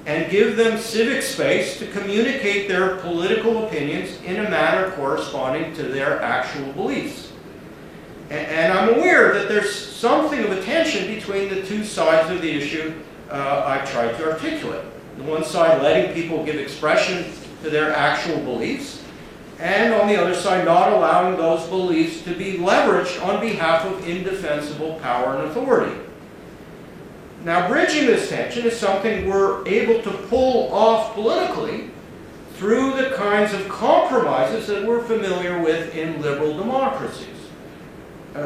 and give them civic space to communicate their political opinions in a manner corresponding to their actual beliefs. And I'm aware that there's something of a tension between the two sides of the issue I've tried to articulate. On the one side, letting people give expression to their actual beliefs, and on the other side, not allowing those beliefs to be leveraged on behalf of indefensible power and authority. Now, bridging this tension is something we're able to pull off politically through the kinds of compromises that we're familiar with in liberal democracies.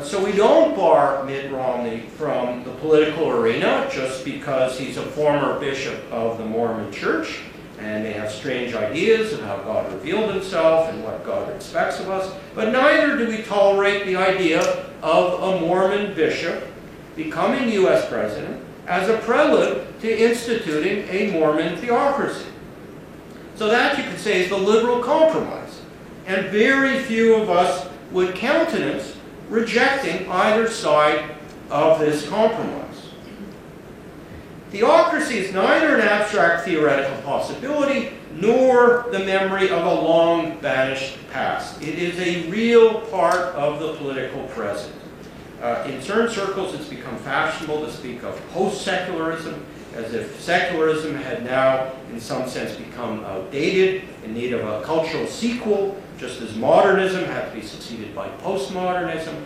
So we don't bar Mitt Romney from the political arena just because he's a former bishop of the Mormon Church and may have strange ideas of how God revealed himself and what God expects of us, but neither do we tolerate the idea of a Mormon bishop becoming U.S. president as a prelude to instituting a Mormon theocracy. So that, you could say, is the liberal compromise. And very few of us would countenance rejecting either side of this compromise. Theocracy is neither an abstract theoretical possibility nor the memory of a long vanished past. It is a real part of the political present. In certain circles, it's become fashionable to speak of post-secularism, as if secularism had now, in some sense, become outdated, in need of a cultural sequel, just as modernism had to be succeeded by postmodernism,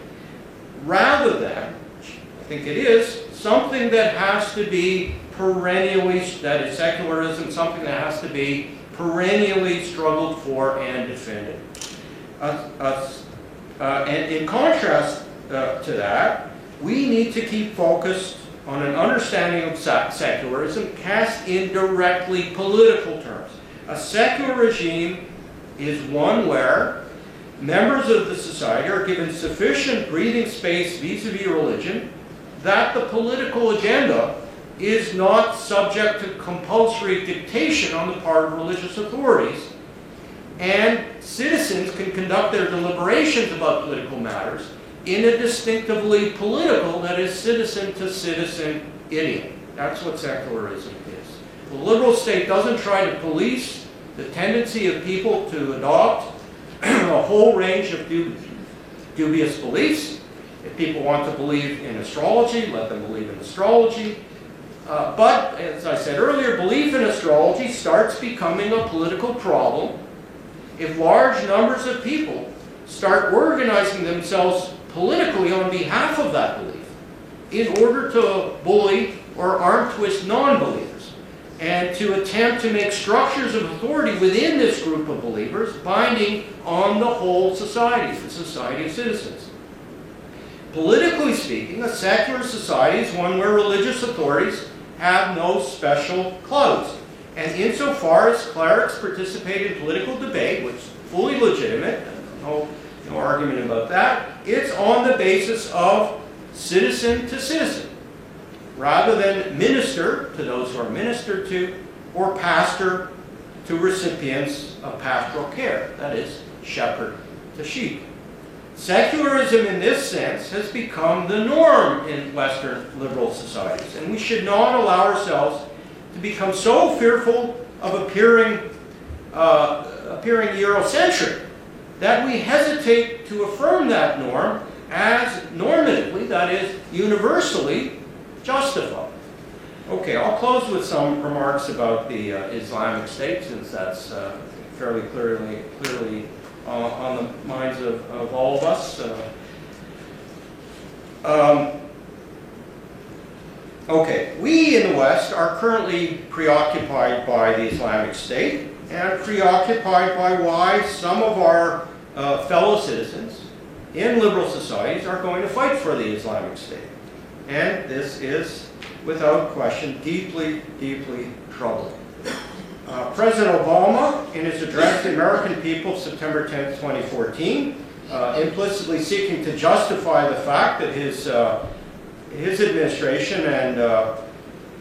rather than, I think it is, something that has to be perennially, that is secularism, something that has to be perennially struggled for and defended. And in contrast to that, we need to keep focused on an understanding of secularism cast in directly political terms. A secular regime is one where members of the society are given sufficient breathing space vis-a-vis religion that the political agenda is not subject to compulsory dictation on the part of religious authorities, and citizens can conduct their deliberations about political matters in a distinctively political, that is, citizen-to-citizen idiom. That's what secularism is. The liberal state doesn't try to police the tendency of people to adopt a whole range of dubious beliefs. If people want to believe in astrology, let them believe in astrology. But, as I said earlier, belief in astrology starts becoming a political problem if large numbers of people start organizing themselves politically on behalf of that belief in order to bully or arm twist non-believers and to attempt to make structures of authority within this group of believers binding on the whole society, the society of citizens. Politically speaking, a secular society is one where religious authorities have no special clout. And insofar as clerics participate in political debate, which is fully legitimate, no argument about that, it's on the basis of citizen to citizen, rather than minister to those who are ministered to, or pastor to recipients of pastoral care, that is, shepherd to sheep. Secularism in this sense has become the norm in Western liberal societies, and we should not allow ourselves to become so fearful of appearing Eurocentric that we hesitate to affirm that norm as normatively, that is, universally justified. Okay, I'll close with some remarks about the Islamic State, since that's fairly clearly on the minds of all of us. Okay, we in the West are currently preoccupied by the Islamic State and preoccupied by why some of our fellow citizens in liberal societies are going to fight for the Islamic State. And this is, without question, deeply, deeply troubling. President Obama, in his address to the American people September 10, 2014, implicitly seeking to justify the fact that his administration and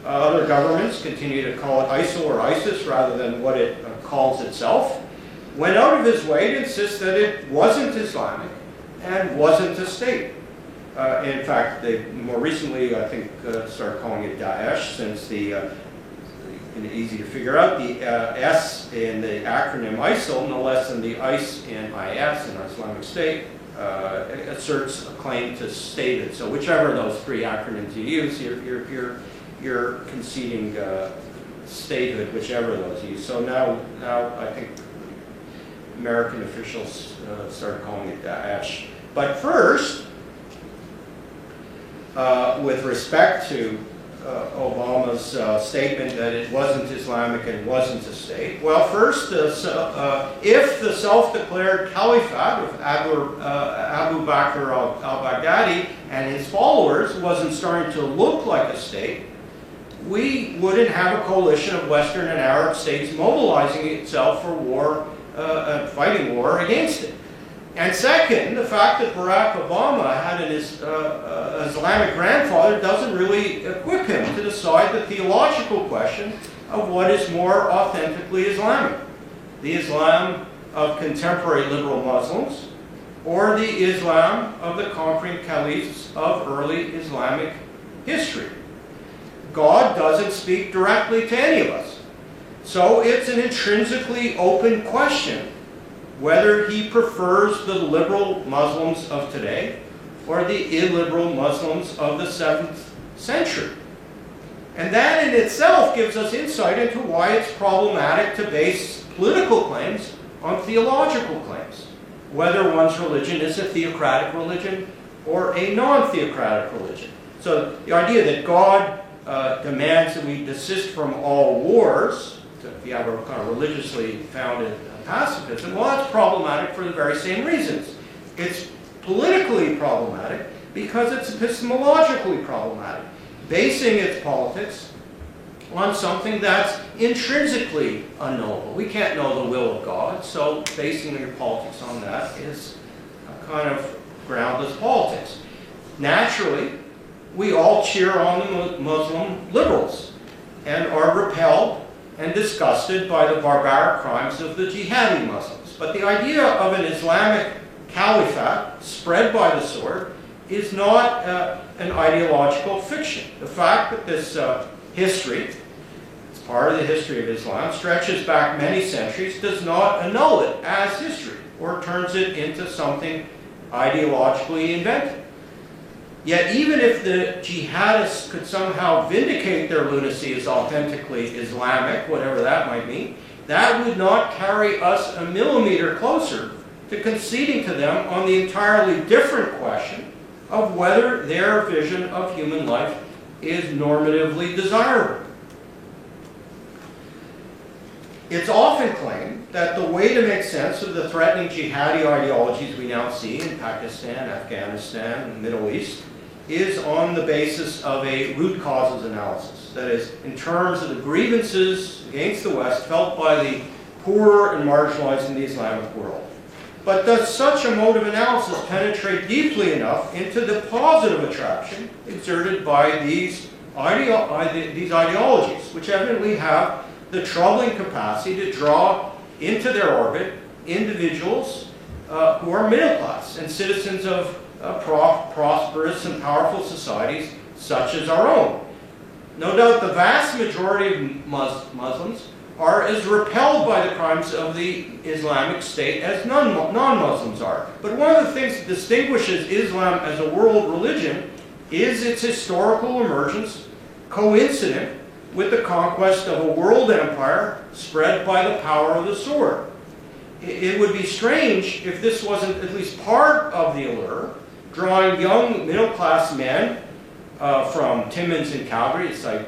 other governments continue to call it ISIL or ISIS rather than what it calls itself, went out of his way to insist that it wasn't Islamic and wasn't a state. In fact, they more recently, I think, started calling it Daesh, since easy to figure out, the S in the acronym ISIL, no less than the ICE in IS, in Islamic State, asserts a claim to statehood. So whichever of those three acronyms you use, you're conceding statehood, whichever of those you use. So now I think American officials started calling it Daesh. But first, with respect to Obama's statement that it wasn't Islamic and wasn't a state. Well, first, if the self-declared caliphate of Abu Bakr al-Baghdadi and his followers wasn't starting to look like a state, we wouldn't have a coalition of Western and Arab states mobilizing itself for war, fighting war against it. And second, the fact that Barack Obama had an Islamic grandfather doesn't really equip him to decide the theological question of what is more authentically Islamic. The Islam of contemporary liberal Muslims, or the Islam of the conquering caliphs of early Islamic history. God doesn't speak directly to any of us. So it's an intrinsically open question whether he prefers the liberal Muslims of today or the illiberal Muslims of the 7th century. And that in itself gives us insight into why it's problematic to base political claims on theological claims, whether one's religion is a theocratic religion or a non-theocratic religion. So the idea that God demands that we desist from all wars, if you have a kind of religiously founded pacifism, well, that's problematic for the very same reasons. It's politically problematic because it's epistemologically problematic, basing its politics on something that's intrinsically unknowable. We can't know the will of God, so basing your politics on that is a kind of groundless politics. Naturally, we all cheer on the Muslim liberals and are repelled and disgusted by the barbaric crimes of the jihadi Muslims. But the idea of an Islamic caliphate spread by the sword is not an ideological fiction. The fact that this history, it's part of the history of Islam, stretches back many centuries does not annul it as history or turns it into something ideologically invented. Yet even if the jihadists could somehow vindicate their lunacy as authentically Islamic, whatever that might mean, that would not carry us a millimeter closer to conceding to them on the entirely different question of whether their vision of human life is normatively desirable. It's often claimed that the way to make sense of the threatening jihadi ideologies we now see in Pakistan, Afghanistan, and the Middle East is on the basis of a root causes analysis. That is, in terms of the grievances against the West felt by the poor and marginalized in the Islamic world. But does such a mode of analysis penetrate deeply enough into the positive attraction exerted by these ideologies, which evidently have the troubling capacity to draw into their orbit individuals who are middle class and citizens of prosperous and powerful societies such as our own? No doubt the vast majority of Muslims are as repelled by the crimes of the Islamic State as non-Muslims are. But one of the things that distinguishes Islam as a world religion is its historical emergence coincident with the conquest of a world empire spread by the power of the sword. It would be strange if this wasn't at least part of the allure, drawing young middle-class men from Timmins and Calgary. It's like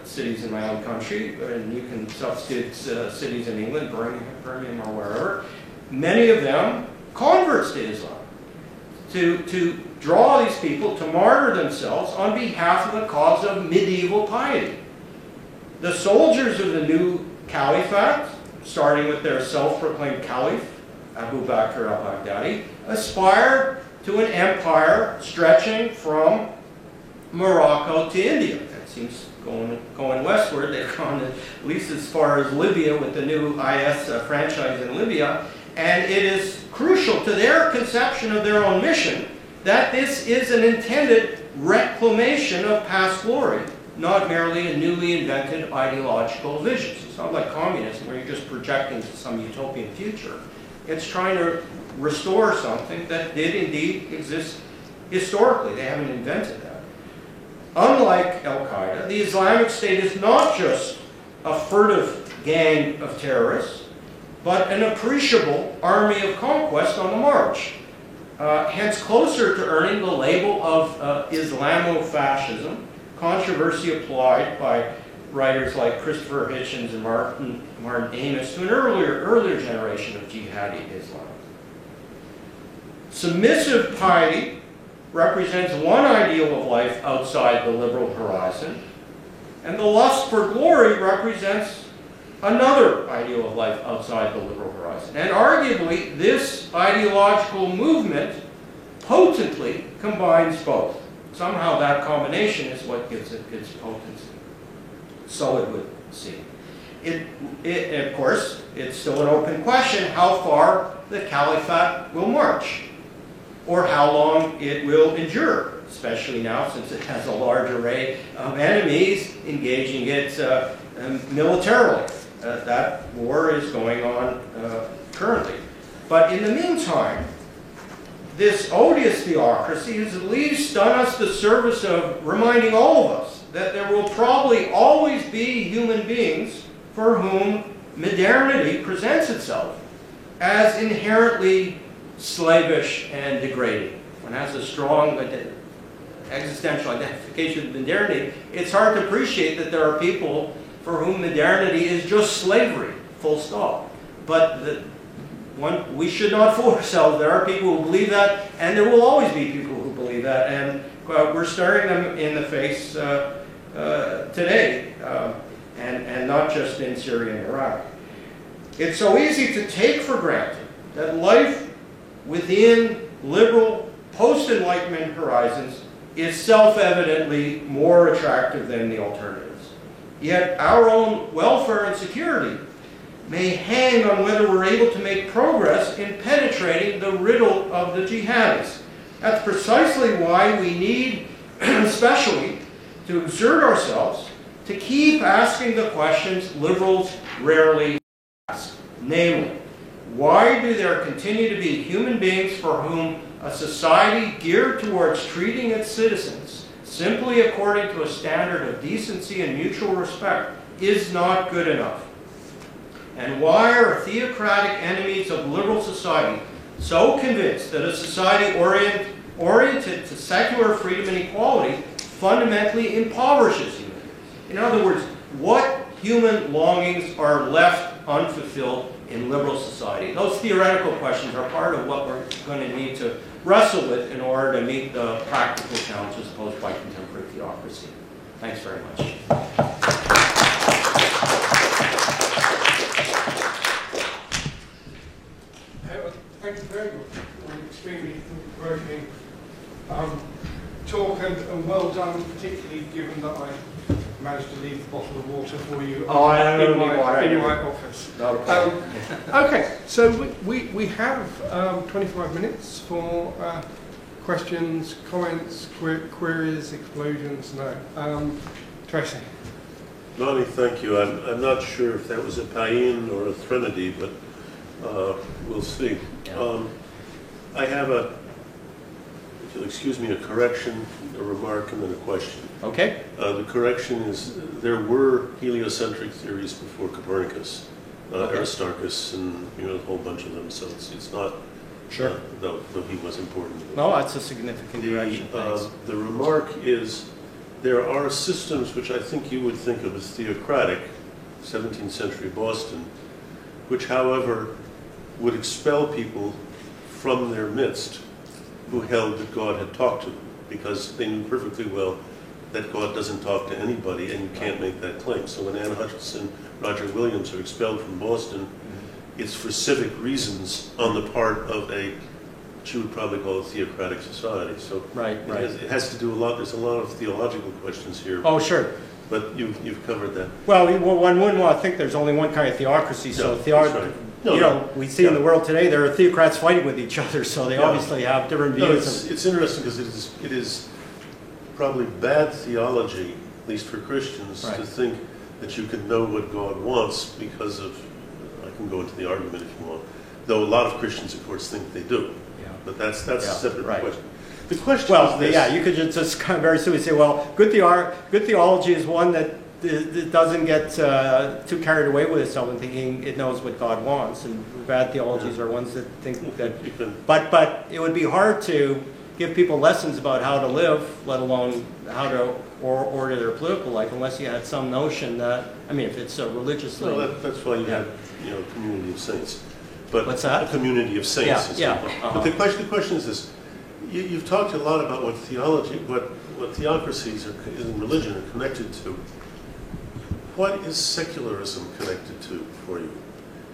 cities in my own country, and you can substitute cities in England, Birmingham or wherever. Many of them converts to Islam, to draw these people to martyr themselves on behalf of the cause of medieval piety. The soldiers of the new caliphate, starting with their self-proclaimed caliph, Abu Bakr al-Baghdadi, aspired to an empire stretching from Morocco to India. That seems going westward. They've gone at least as far as Libya with the new IS franchise in Libya. And it is crucial to their conception of their own mission that this is an intended reclamation of past glory, not merely a newly invented ideological vision. So it's not like communism where you're just projecting some utopian future. It's trying to restore something that did indeed exist historically. They haven't invented that. Unlike Al-Qaeda, the Islamic State is not just a furtive gang of terrorists, but an appreciable army of conquest on the march. Hence closer to earning the label of Islamofascism, controversy applied by writers like Christopher Hitchens and Martin Amis to an earlier generation of jihadi Islam. Submissive piety represents one ideal of life outside the liberal horizon, and the lust for glory represents another ideal of life outside the liberal horizon. And arguably, this ideological movement potently combines both. Somehow that combination is what gives it its potency. So it would seem. Of course, it's still an open question how far the caliphate will march. or how long it will endure, especially now since it has a large array of enemies engaging it militarily. That war is going on currently. But in the meantime, this odious theocracy has at least done us the service of reminding all of us that there will probably always be human beings for whom modernity presents itself as inherently slavish and degrading. One has a strong existential identification with modernity. It's hard to appreciate that there are people for whom modernity is just slavery, full stop. But we should not fool ourselves. There are people who believe that, and there will always be people who believe that, and we're staring them in the face today, and not just in Syria and Iraq. It's so easy to take for granted that life within liberal, post-Enlightenment horizons is self-evidently more attractive than the alternatives. Yet our own welfare and security may hang on whether we're able to make progress in penetrating the riddle of the jihadis. That's precisely why we need, especially, to exert ourselves to keep asking the questions liberals rarely ask. Namely, why do there continue to be human beings for whom a society geared towards treating its citizens simply according to a standard of decency and mutual respect is not good enough? And why are theocratic enemies of liberal society so convinced that a society oriented to secular freedom and equality fundamentally impoverishes human beings? In other words, what human longings are left unfulfilled in liberal society? Those theoretical questions are part of what we're going to need to wrestle with in order to meet the practical challenges posed by contemporary theocracy. Thanks very much. Thank you very much for an extremely provoking talk, and well done, particularly given that I managed to leave the bottle of water for you Oh, I don't in need water. my office. Not a problem. Okay, so we have 25 minutes for questions, comments, queries, explosions. No. Tracy. Lonnie, thank you. I'm not sure if that was a Païen or a Threnody, but we'll see. Yeah. I have if you'll excuse me, a correction, a remark, and then a question. Okay. The correction is there were heliocentric theories before Copernicus, Okay. Aristarchus, and a whole bunch of them. So it's not Sure. though he was important. No, that's a significant direction. Thanks. The remark is there are systems which I think you would think of as theocratic, 17th century Boston, which, however, would expel people from their midst who held that God had talked to them, because they knew perfectly well that God doesn't talk to anybody, and you can't make that claim. So when Anne Hutchinson, Roger Williams are expelled from Boston, it's for civic reasons on the part of what you would probably call a theocratic society. So Right. it has to do a lot. There's a lot of theological questions here, Oh, sure. but you've covered that. Well, one wouldn't want to think there's only one kind of theocracy. So No, that's right. No, we see in the yeah. world today there are theocrats fighting with each other, so they Yeah. obviously have different No, views. it's interesting because it is probably bad theology, at least for Christians, Right. to think that you can know what God wants because of, I can go into the argument if you want, though a lot of Christians, of course, think they do. Yeah. But that's Yeah, a separate right. question. The question Well, is this. yeah, you could just kind of very simply say, well, good theology is one that doesn't get too carried away with itself and thinking it knows what God wants, and bad theologies are ones that think that. You can, But it would be hard to give people lessons about how to live, let alone how to order their political life, unless you had some notion that, I mean, if it's religiously. well, that's why you Yeah. have a community of saints. But What's that? A community of saints. is Yeah, simple. uh-huh. But the question is this: you've talked a lot about what theology, what theocracies in religion are connected to. What is secularism connected to for you?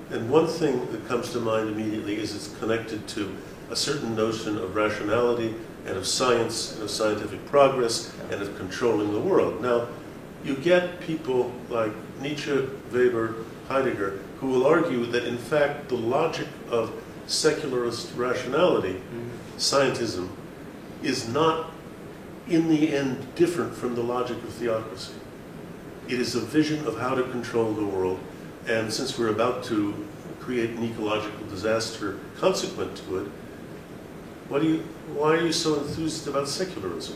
And one thing that comes to mind immediately is it's connected to a certain notion of rationality and of science and of scientific progress and of controlling the world. Now, you get people like Nietzsche, Weber, Heidegger, who will argue that in fact the logic of secularist rationality scientism is not, in the end, different from the logic of theocracy. It is a vision of how to control the world, and since we're about to create an ecological disaster consequent to it, why are you so enthused about secularism?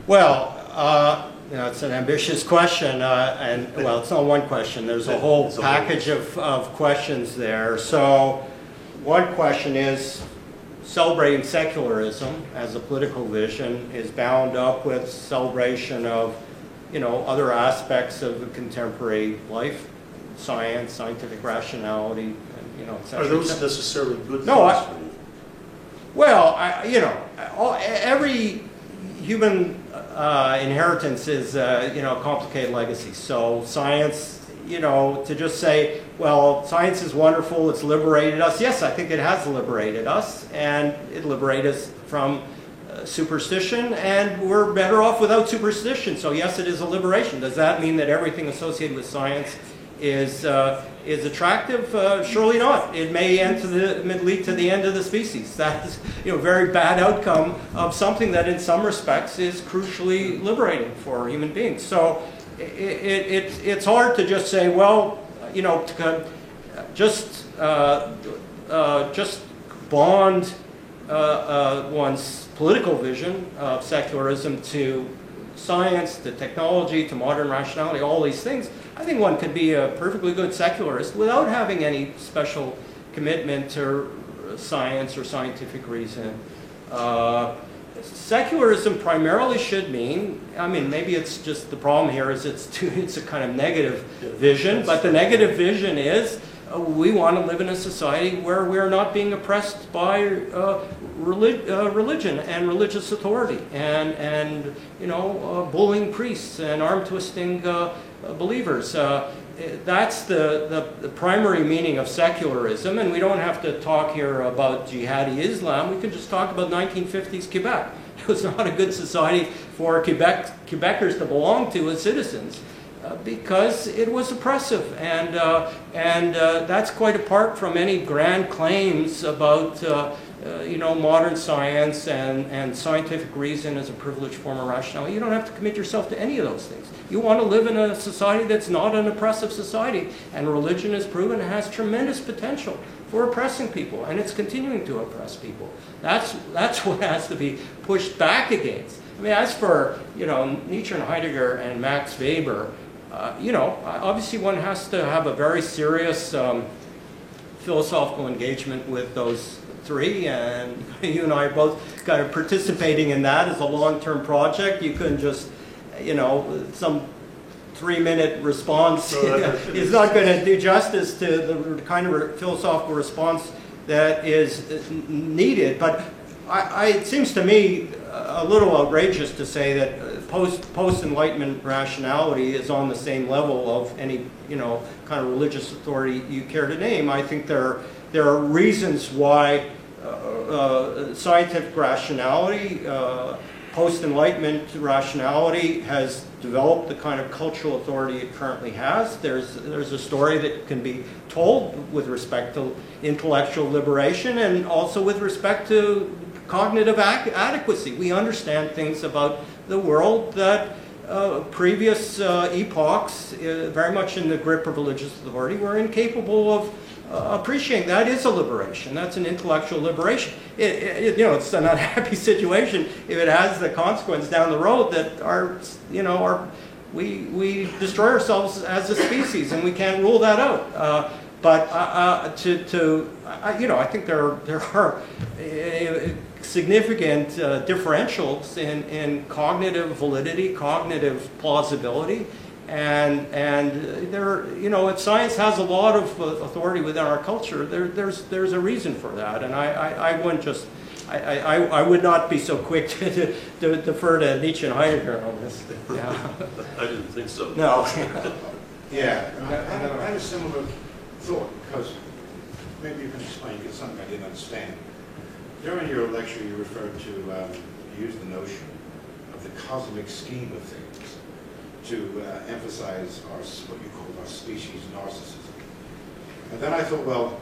Well, it's an ambitious question, and well, it's not one question. There's a whole package of questions there. So, one question is, celebrating secularism as a political vision is bound up with celebration of, other aspects of contemporary life, science, scientific rationality, and, et cetera. Are those necessarily good No, things for you? Well, every human inheritance is, a complicated legacy. So science, to just say, well, science is wonderful, it's liberated us. Yes, I think it has liberated us, and it liberated us from superstition, and we're better off without superstition. So yes, it is a liberation. Does that mean that everything associated with science is attractive? Surely not. It may lead to the end of the species. That is, a very bad outcome of something that, in some respects, is crucially liberating for human beings. So it's hard to just say, well, just bond one's political vision of secularism to science, to technology, to modern rationality, all these things. I think one could be a perfectly good secularist without having any special commitment to science or scientific reason. Secularism primarily should mean, maybe it's just the problem here is it's a kind of negative vision, but the negative vision is we want to live in a society where we're not being oppressed by religion and religious authority and bullying priests and arm-twisting believers. That's the primary meaning of secularism, and we don't have to talk here about jihadi Islam. We can just talk about 1950s Quebec. It was not a good society for Quebecers to belong to as citizens because it was oppressive, and that's quite apart from any grand claims about modern science and scientific reason as a privileged form of rationality. You don't have to commit yourself to any of those things. You want to live in a society that's not an oppressive society, and religion has proven it has tremendous potential for oppressing people, and it's continuing to oppress people. That's what has to be pushed back against. As for Nietzsche and Heidegger and Max Weber, obviously one has to have a very serious philosophical engagement with those three, and you and I are both kind of participating in that as a long-term project. You couldn't just, some 3-minute response is not going to do justice to the kind of philosophical response that is needed. But it seems to me a little outrageous to say that post-Enlightenment rationality is on the same level of any kind of religious authority you care to name. I think there are reasons why scientific rationality, post-Enlightenment rationality has developed the kind of cultural authority it currently has. There's a story that can be told with respect to intellectual liberation and also with respect to cognitive adequacy. We understand things about the world that previous epochs, very much in the grip of religious authority, were incapable of appreciating. That is a liberation. That's an intellectual liberation. It's an unhappy situation if it has the consequence down the road that we destroy ourselves as a species, and we can't rule that out. But I think there are significant differentials in cognitive validity, cognitive plausibility, and there, if science has a lot of authority within our culture, there's a reason for that, and I wouldn't just. I would not be so quick to defer to Nietzsche and Heidegger on this. Yeah. I didn't think so. No. Yeah, I had a similar thought, because maybe you can explain, because something I didn't understand. During your lecture, you referred to, you used the notion of the cosmic scheme of things to emphasize what you called our species narcissism. And then I thought, well,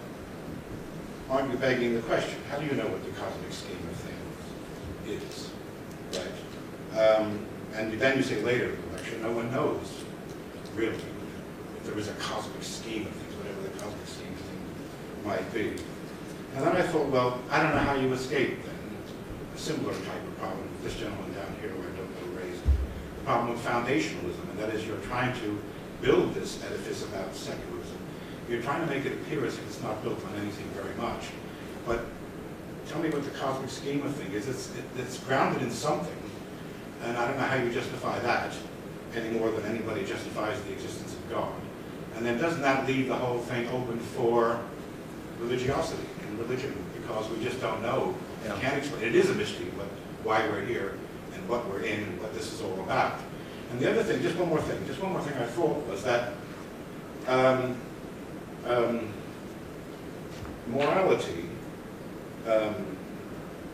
aren't you begging the question? How do you know what the cosmic scheme of things is, right? And then you say later in the lecture, no one knows really if there is a cosmic scheme of things, whatever the cosmic scheme of things might be. And then I thought, well, I don't know how you escape then a similar type of problem this gentleman down here, who I don't know, raised the problem of foundationalism, and that is you're trying to build this edifice about secularism. You're trying to make it appear as if it's not built on anything very much. But tell me what the cosmic scheme of things is. It's grounded in something, and I don't know how you justify that any more than anybody justifies the existence of God. And then doesn't that leave the whole thing open for religiosity and religion, because we just don't know, Yeah. can't explain. It is a mystery why we're here and what we're in and what this is all about. And the other thing, just one more thing I thought was that morality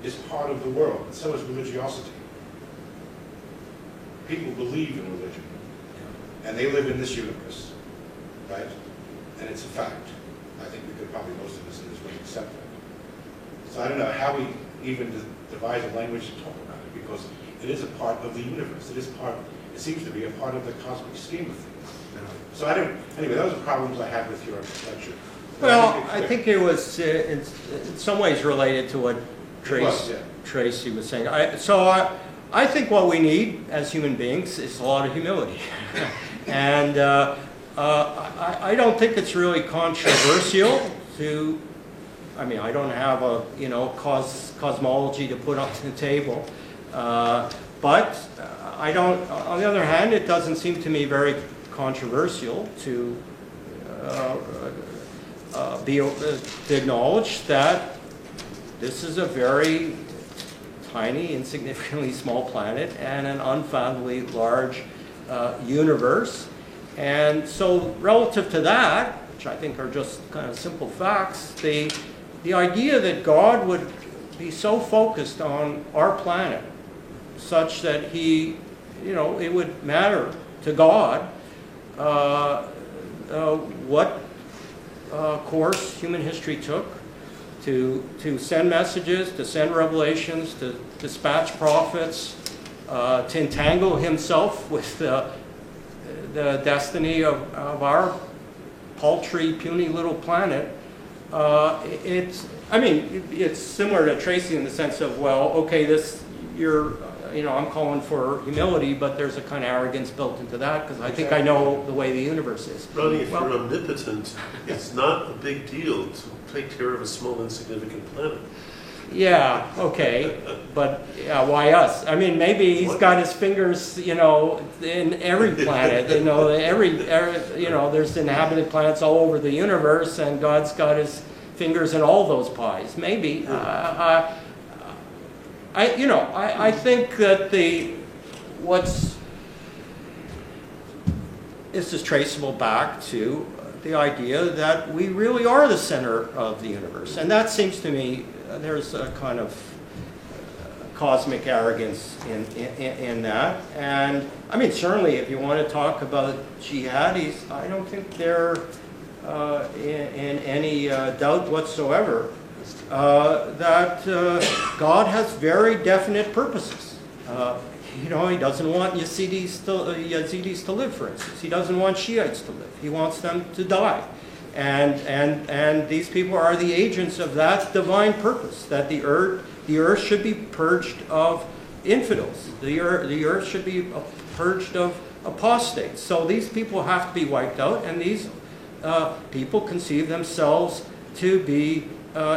is part of the world, and so is religiosity. People believe in religion, and they live in this universe, right? And it's a fact. I think we could probably, most of us in this room, accept that. So I don't know how we even devise a language to talk about it, because it is a part of the universe. It seems to be a part of the cosmic scheme of things. So I don't, anyway, those are problems I had with your lecture. Well, I think it was in some ways related to what was, yeah. Tracy was saying. I think what we need as human beings is a lot of humility. And I don't think it's really controversial to, I mean, I don't have a, cosmology to put up to the table. But I don't, on the other hand, it doesn't seem to me very controversial to acknowledge that this is a very tiny, insignificantly small planet and an unfathomably large universe. And so relative to that, which I think are just kind of simple facts, the idea that God would be so focused on our planet such that he, it would matter to God what course human history took to send messages, to send revelations, to dispatch prophets, to entangle himself with the destiny of our paltry, puny little planet. It's similar to Tracy in the sense of, well, okay, I'm calling for humility, but there's a kind of arrogance built into that because I think I know the way the universe is. Ronnie, if you're omnipotent, it's not a big deal to take care of a small, insignificant planet. Yeah, okay, but why us? I mean, maybe he's got his fingers, in every planet. There's inhabited planets all over the universe, and God's got his fingers in all those pies. Maybe. I think that this is traceable back to the idea that we really are the center of the universe. And that seems to me, there's a kind of cosmic arrogance in that. And, certainly if you want to talk about jihadis, I don't think they're in any doubt whatsoever that God has very definite purposes. He doesn't want Yazidis to live, for instance. He doesn't want Shiites to live. He wants them to die. And these people are the agents of that divine purpose, that the earth should be purged of infidels. The earth should be purged of apostates. So these people have to be wiped out, and these people conceive themselves to be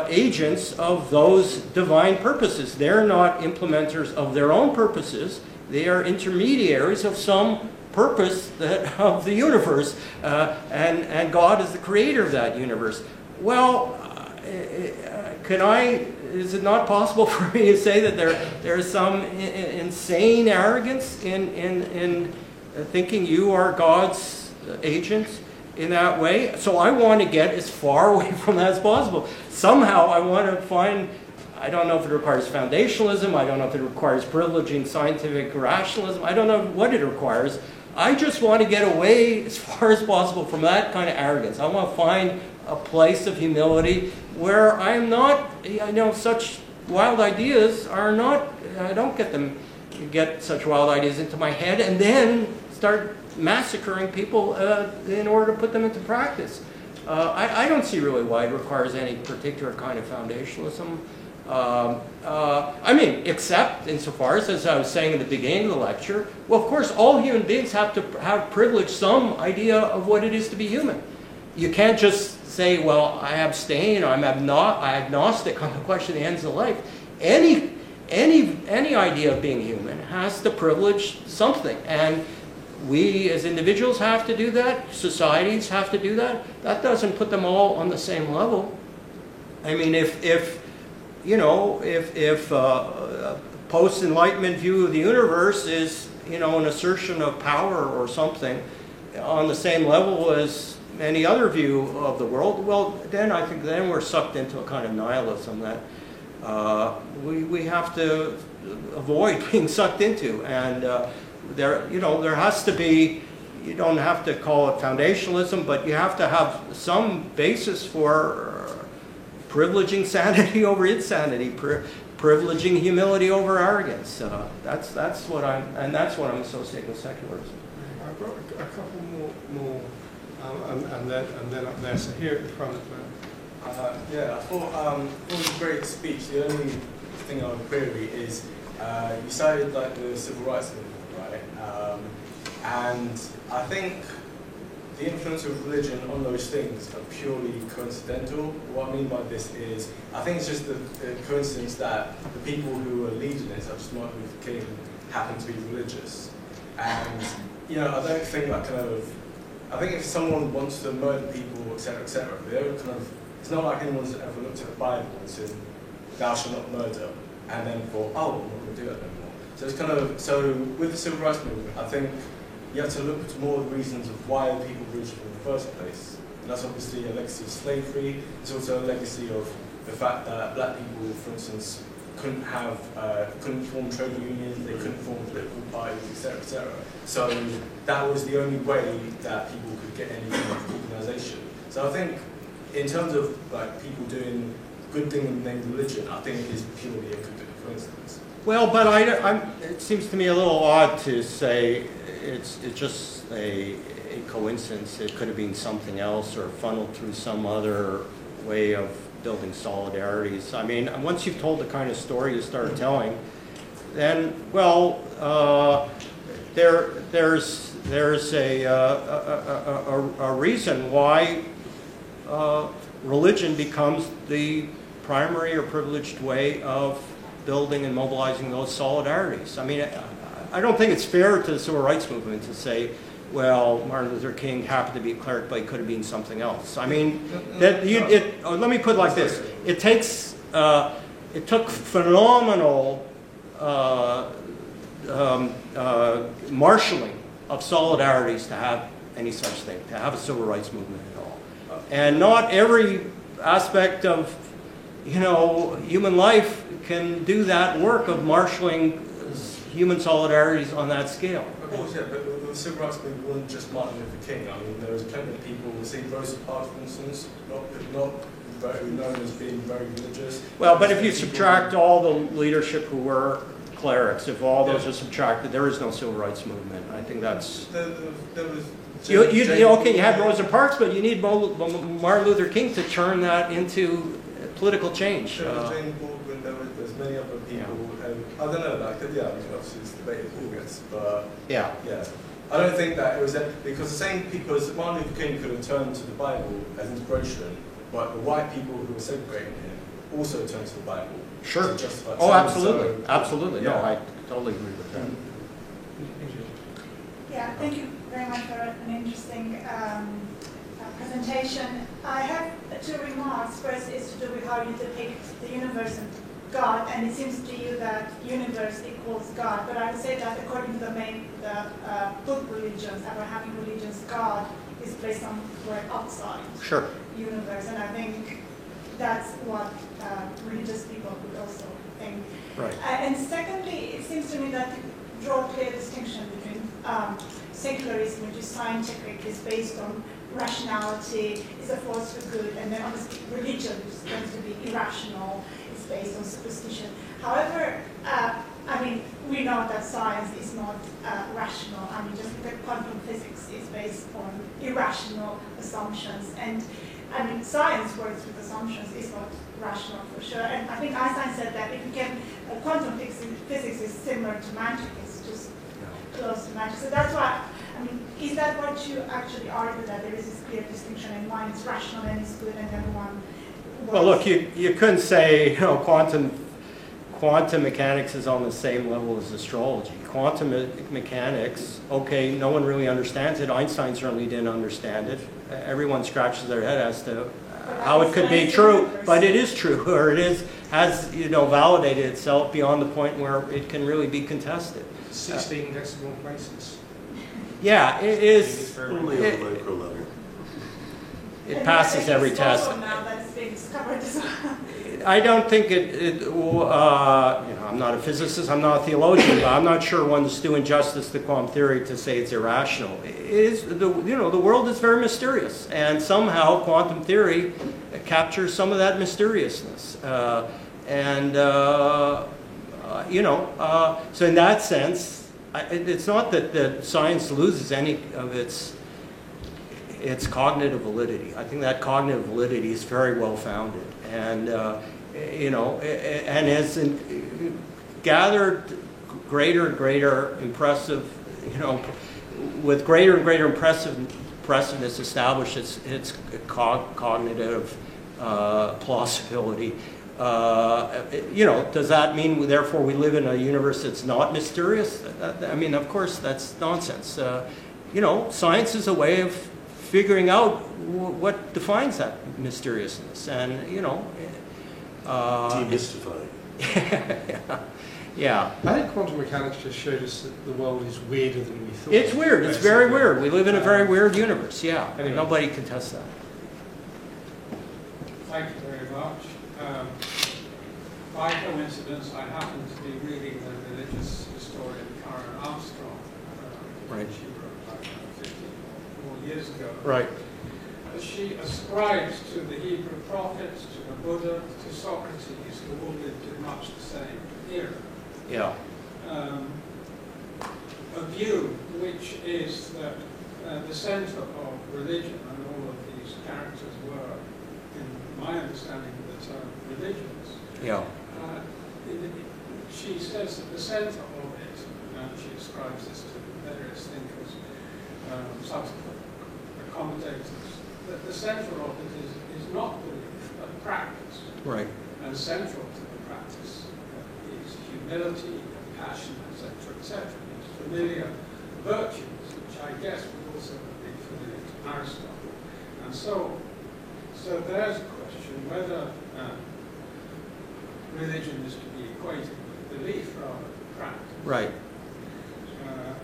agents of those divine purposes. They're not implementers of their own purposes. They are intermediaries of some purpose of the universe, and God is the creator of that universe. Well, is it not possible for me to say that there is some insane arrogance in thinking you are God's agent in that way? So I want to get as far away from that as possible. Somehow I want to find, I don't know if it requires foundationalism, I don't know if it requires privileging scientific rationalism, I don't know what it requires. I just want to get away as far as possible from that kind of arrogance. I want to find a place of humility where I am not, such wild ideas are not, I don't get such wild ideas into my head and then start massacring people in order to put them into practice. I don't see really why it requires any particular kind of foundationalism. I mean, except insofar as I was saying in the beginning of the lecture, well, of course, all human beings have to have privilege, some idea of what it is to be human. You can't just say, well, I abstain, or I'm agnostic on the question of the ends of life. Any idea of being human has to privilege something, and we as individuals have to do that. Societies have to do that. That doesn't put them all on the same level. I mean, if post-Enlightenment view of the universe is, an assertion of power or something on the same level as any other view of the world, well, then I think then we're sucked into a kind of nihilism that we have to avoid being sucked into. And there has to be, you don't have to call it foundationalism, but you have to have some basis for privileging sanity over insanity, privileging humility over arrogance. That's what I'm associating with secularism. I've got a couple more and then up there. So here at the front. Yeah, I thought it was a great speech. The only thing I would query is you cited like the civil rights movement, right? And I think the influence of religion on those things are purely coincidental. What I mean by this is, I think it's just the coincidence that the people who are leading it, such as Martin Luther King, happen to be religious. And, I don't think that I think if someone wants to murder people, etc., they're it's not like anyone's ever looked at the Bible and said, thou shalt not murder, and then thought, oh, I'm not going to do that anymore. So it's so with the civil rights movement, I think you have to look at more of the reasons of why people reached in the first place. And that's obviously a legacy of slavery. It's also a legacy of the fact that black people, for instance, couldn't form trade unions, they couldn't form political parties, etc. So that was the only way that people could get any kind of organisation. So I think in terms of like people doing good thing in the name of religion, I think it is purely a coincidence. Well, but it seems to me a little odd to say it's just a coincidence. It could have been something else or funneled through some other way of building solidarities. I mean, once you've told the kind of story you started telling, then, well, there's a reason why religion becomes the primary or privileged way of building and mobilizing those solidarities. I mean, I don't think it's fair to the civil rights movement to say, well, Martin Luther King happened to be a cleric, but he could have been something else. I mean, let me put it like this. It took phenomenal marshalling of solidarities to have any such thing, to have a civil rights movement at all. And not every aspect of, human life can do that work of marshalling human solidarities on that scale. Of course, yeah, but the civil rights movement wasn't just Martin Luther King. I mean, there was plenty of people, see Rosa Parks, for instance, not very known as being very religious. Well, but if you subtract all the leadership who were clerics, if all those are subtracted, there is no civil rights movement. I think that's... There was... Okay, you had Rosa Parks, but you need Martin Luther King to turn that into political change. There was Jane Baldwin, there's many other people, and I don't know, obviously it's debated August, but yeah. I don't think that it was because the same people as Martin Luther King could have turned to the Bible as inspiration, but the white people who were segregating him also turned to the Bible. Sure. To justify Oh, absolutely. Absolutely. Yeah. No, I totally agree with that. Yeah, thank you very much for an interesting presentation. I have two remarks. First is to do with how you depict the universe and God, and it seems to you that universe equals God. But I would say that according to the book religions, Abrahamic religions, God is placed on the outside Sure. universe, and I think that's what religious people would also think. Right. And secondly, it seems to me that you draw a clear distinction between secularism, which is scientific, is based on rationality is a force for good, and then obviously religion is going to be irrational, it's based on superstition. However, I mean, we know that science is not rational. I mean, just look at quantum physics is based on irrational assumptions. And I mean, science works with assumptions, it's not rational for sure. And I think Einstein said that if you can, quantum physics is similar to magic, it's just close to magic. So that's why, I mean, is that what you actually argue, that there is this clear distinction in mind, it's rational and it's good, and then one works? Well, look, you couldn't say, quantum mechanics is on the same level as astrology. Quantum mechanics, okay, no one really understands it. Einstein certainly didn't understand it. Everyone scratches their head as to how it could be true, but it is true, or it has validated itself beyond the point where it can really be also 16 decimal places. Yeah, it is. Only on the micro level. It passes every test. Now that it's being discovered as well. I don't think I'm not a physicist, I'm not a theologian, but I'm not sure one's doing justice to quantum theory to say it's irrational. It is, the world is very mysterious, and somehow quantum theory captures some of that mysteriousness. So in that sense, it's not that science loses any of its cognitive validity. I think that cognitive validity is very well founded, and and has gathered greater and greater with greater and greater impressiveness established its cognitive plausibility. Does that mean therefore we live in a universe that's not mysterious? I mean, of course, that's nonsense. Science is a way of figuring out what defines that mysteriousness, and Demystifying. yeah. I think quantum mechanics just showed us that the world is weirder than we thought. It's weird. It's very basically. weird. We live in a very weird universe. Yeah. Anyway. Nobody can test that. Thank you very much. By coincidence, I happen to be reading the religious historian Karen Armstrong. Right. She wrote about 54 years ago. Right. She ascribes to the Hebrew prophets, to the Buddha, to Socrates, who all lived in much the same era. Yeah. A view which is that the center of religion, and all of these characters were, in my understanding of the term, religions. Yeah. She says that the center of it, and she ascribes this to various thinkers, subsequent commentators, that the center of it is not belief, but practice. Right. And central to the practice is humility, compassion, etc., etc. These familiar virtues, which I guess would also be familiar to Aristotle. And so there's a question whether religion is to be equated with belief rather than practice. Right. I have a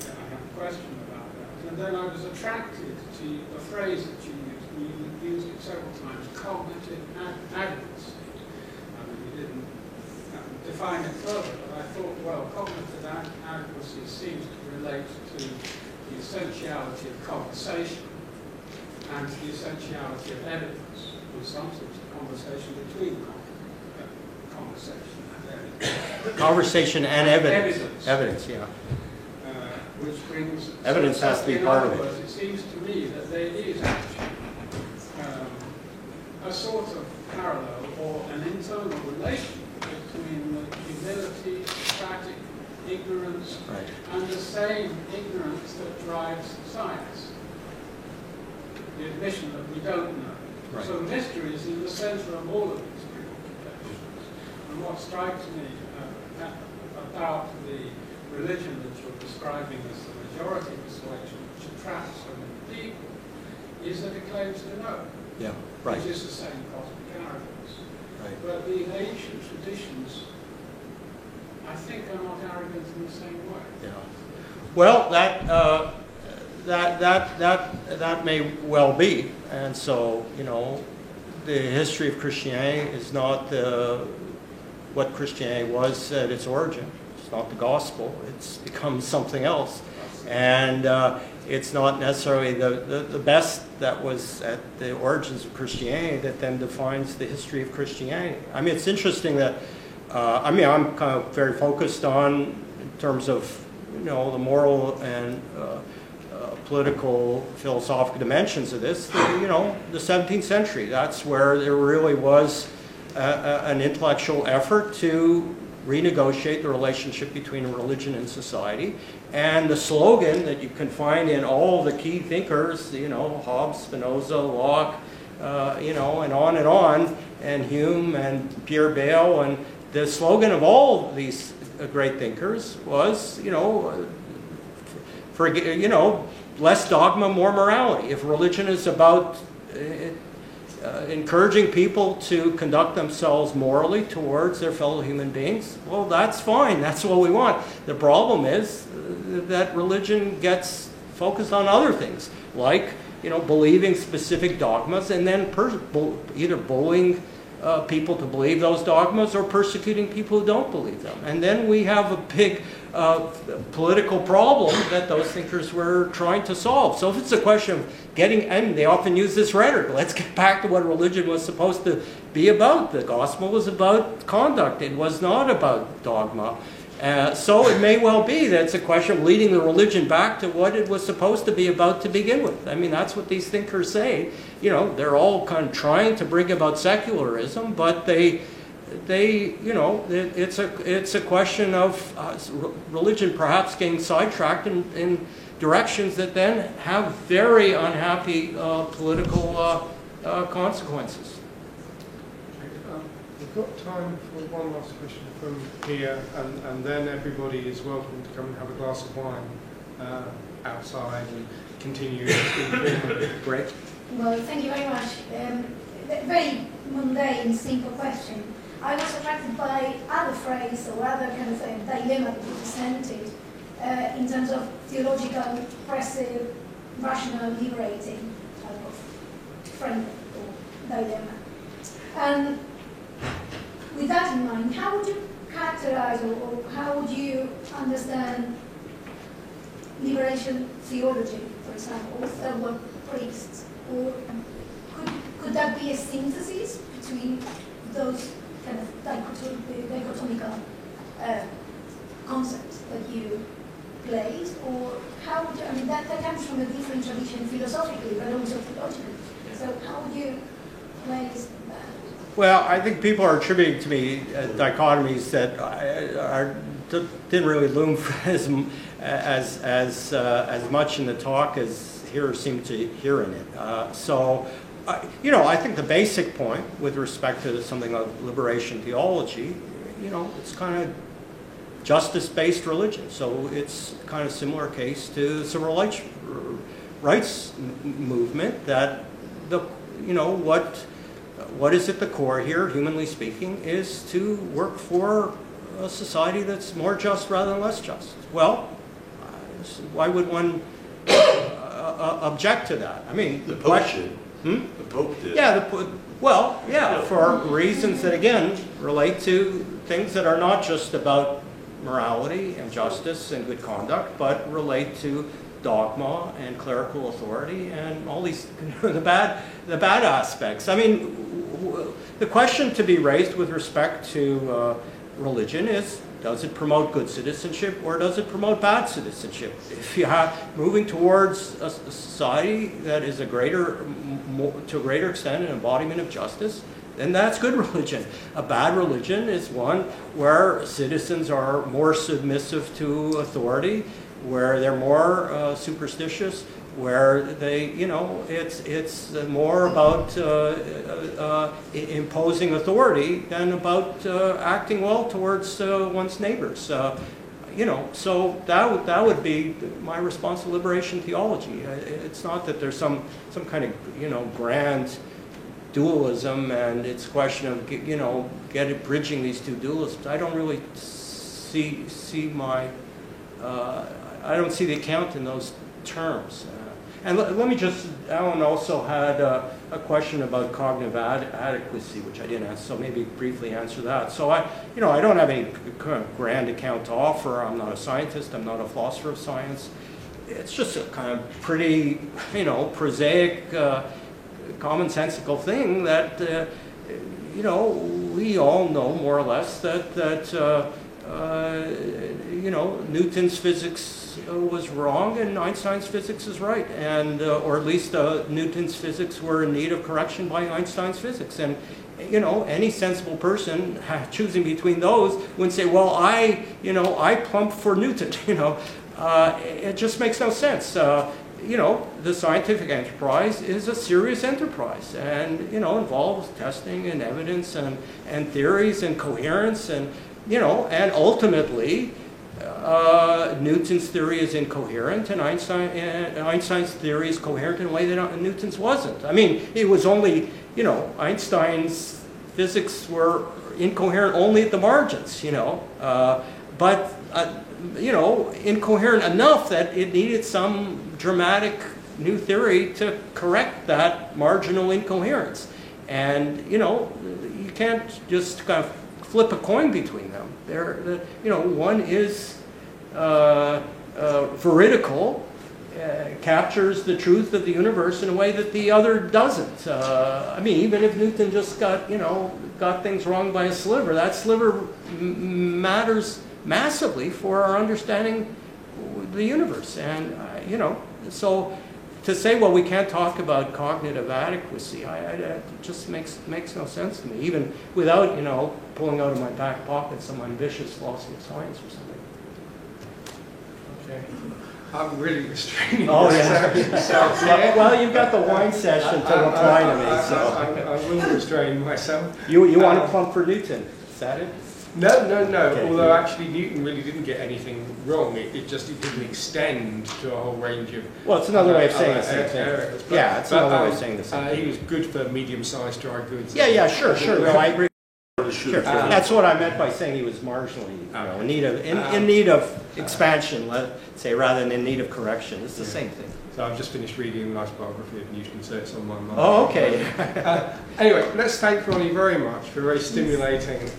question about that. And then I was attracted to a phrase that you used. You used it several times, cognitive adequacy. I mean, you didn't define it further, but I thought, well, cognitive adequacy seems to relate to the essentiality of conversation and to the essentiality of evidence, or some sort of conversation between conversation and evidence. Conversation and evidence. Evidence. Yeah. Which brings... Evidence has to be part of it. In other words, it seems to me that there is actually a sort of parallel or an internal relation between the humility, static ignorance, Right. and the same ignorance that drives science. The admission that we don't know. Right. So mystery is in the center of all of these preoccupations. And what strikes me about the religion that you're describing as the majority persuasion, which attracts so many people, is that it claims to know. Yeah. Right. Which is the same cosmic arrogance. Right. But the ancient traditions, I think, are not arrogant in the same way. Yeah. Well, that may well be, and so the history of Christianity is not what Christianity was at its origin. It's not the gospel. It's become something else, and it's not necessarily the best that was at the origins of Christianity that then defines the history of Christianity. I mean, it's interesting that, I mean, I'm kind of very focused on, in terms of, you know, the moral and political, philosophical dimensions of this, you know, the 17th century. That's where there really was an intellectual effort to renegotiate the relationship between religion and society. And the slogan that you can find in all the key thinkers, you know, Hobbes, Spinoza, Locke, you know, and on, and Hume and Pierre Bayle, and the slogan of all these great thinkers was, you know, for, you know, less dogma, more morality. If religion is about encouraging people to conduct themselves morally towards their fellow human beings, well, that's fine. That's what we want. The problem is that religion gets focused on other things, like, you know, believing specific dogmas and then either bullying people to believe those dogmas or persecuting people who don't believe them. And then we have a big political problem that those thinkers were trying to solve. So if it's a question of getting, and they often use this rhetoric, let's get back to what religion was supposed to be about. The gospel was about conduct. It was not about dogma. So it may well be that it's a question of leading the religion back to what it was supposed to be about to begin with. I mean, that's what these thinkers say. You know, they're all kind of trying to bring about secularism, but they you know, it's a question of religion perhaps getting sidetracked in directions that then have very unhappy political consequences. We've got time for one last question from here, and then everybody is welcome to come and have a glass of wine outside and continue informally. Great. Well, thank you very much. Very mundane, simple question. I was attracted by other phrase or other kind of dilemma that you presented in terms of theological, oppressive, rational, liberating type of framework or dilemma. And with that in mind, how would you characterize or how would you understand liberation theology, for example, or third world priests? Or could that be a synthesis between those kind of dichotomical concepts that you placed? Or how would you, I mean, that comes from a different tradition philosophically, but also theologically. So how would you place that? Well, I think people are attributing to me dichotomies that didn't really loom as much in the talk as hearers seem to hear in it. You know, I think the basic point with respect to something like liberation theology, you know, it's kind of justice-based religion. So it's kind of similar case to the civil rights movement that you know, what is at the core here, humanly speaking, is to work for a society that's more just rather than less just. Well, why would one object to that? I mean, the Pope did. The Pope did. Yeah, well, yeah, for reasons that, again, relate to things that are not just about morality and justice and good conduct, but relate to dogma and clerical authority and all these, the bad aspects. I mean, the question to be raised with respect to religion is, does it promote good citizenship or does it promote bad citizenship? If you have moving towards a society that is to a greater extent an embodiment of justice, then that's good religion. A bad religion is one where citizens are more submissive to authority, where they're more superstitious, where they, you know, it's more about imposing authority than about acting well towards one's neighbors. You know, so that would be my response to liberation theology. It's not that there's some kind of, you know, grand dualism, and it's a question of, you know, bridging these two dualisms. I don't really see my I don't see the account in those terms. And let me just, Alan also had a question about cognitive adequacy, which I didn't answer, so maybe briefly answer that. So I don't have any grand account to offer. I'm not a scientist, I'm not a philosopher of science. it's just a kind of pretty, you know, prosaic, commonsensical thing that, you know, we all know more or less that you know, Newton's physics was wrong and Einstein's physics is right, and or at least Newton's physics were in need of correction by Einstein's physics. And you know, any sensible person choosing between those wouldn't say, well, I plump for Newton. You know, it just makes no sense. You know, the scientific enterprise is a serious enterprise, and you know, involves testing and evidence and theories and coherence, and you know, and ultimately, Newton's theory is incoherent, and Einstein's theory is coherent in a way that Newton's wasn't. I mean, it was only, you know, Einstein's physics were incoherent only at the margins, you know, but you know, incoherent enough that it needed some dramatic new theory to correct that marginal incoherence. And you know, you can't just kind of flip a coin between them. You know, one is veridical, captures the truth of the universe in a way that the other doesn't. I mean, even if Newton just got things wrong by a sliver, that sliver matters massively for our understanding the universe. And you know, so to say, well, we can't talk about cognitive adequacy, it just makes no sense to me, even without, you know, pulling out of my back pocket some ambitious philosophy of science or something. Okay. I'm really restraining Oh, myself. yeah. Well, you've got the wine session to reply to me, so. I will restrain myself. You want to plump for Newton, is that it? No. Okay. Although actually Newton really didn't get anything wrong. It didn't extend to a whole range of. Well, it's another way of saying the same thing. areas. Yeah, it's another way of saying the same thing. He was good for medium-sized dry goods. Yeah, sure. No, I agree. Sure. That's what I meant by saying he was marginally, you know, in need of expansion, let's say, rather than in need of correction. It's the same thing. So I've just finished reading a nice biography of Newton, so it's on my mind. Oh, okay. Anyway, let's thank Ronnie very much for a very stimulating, interesting.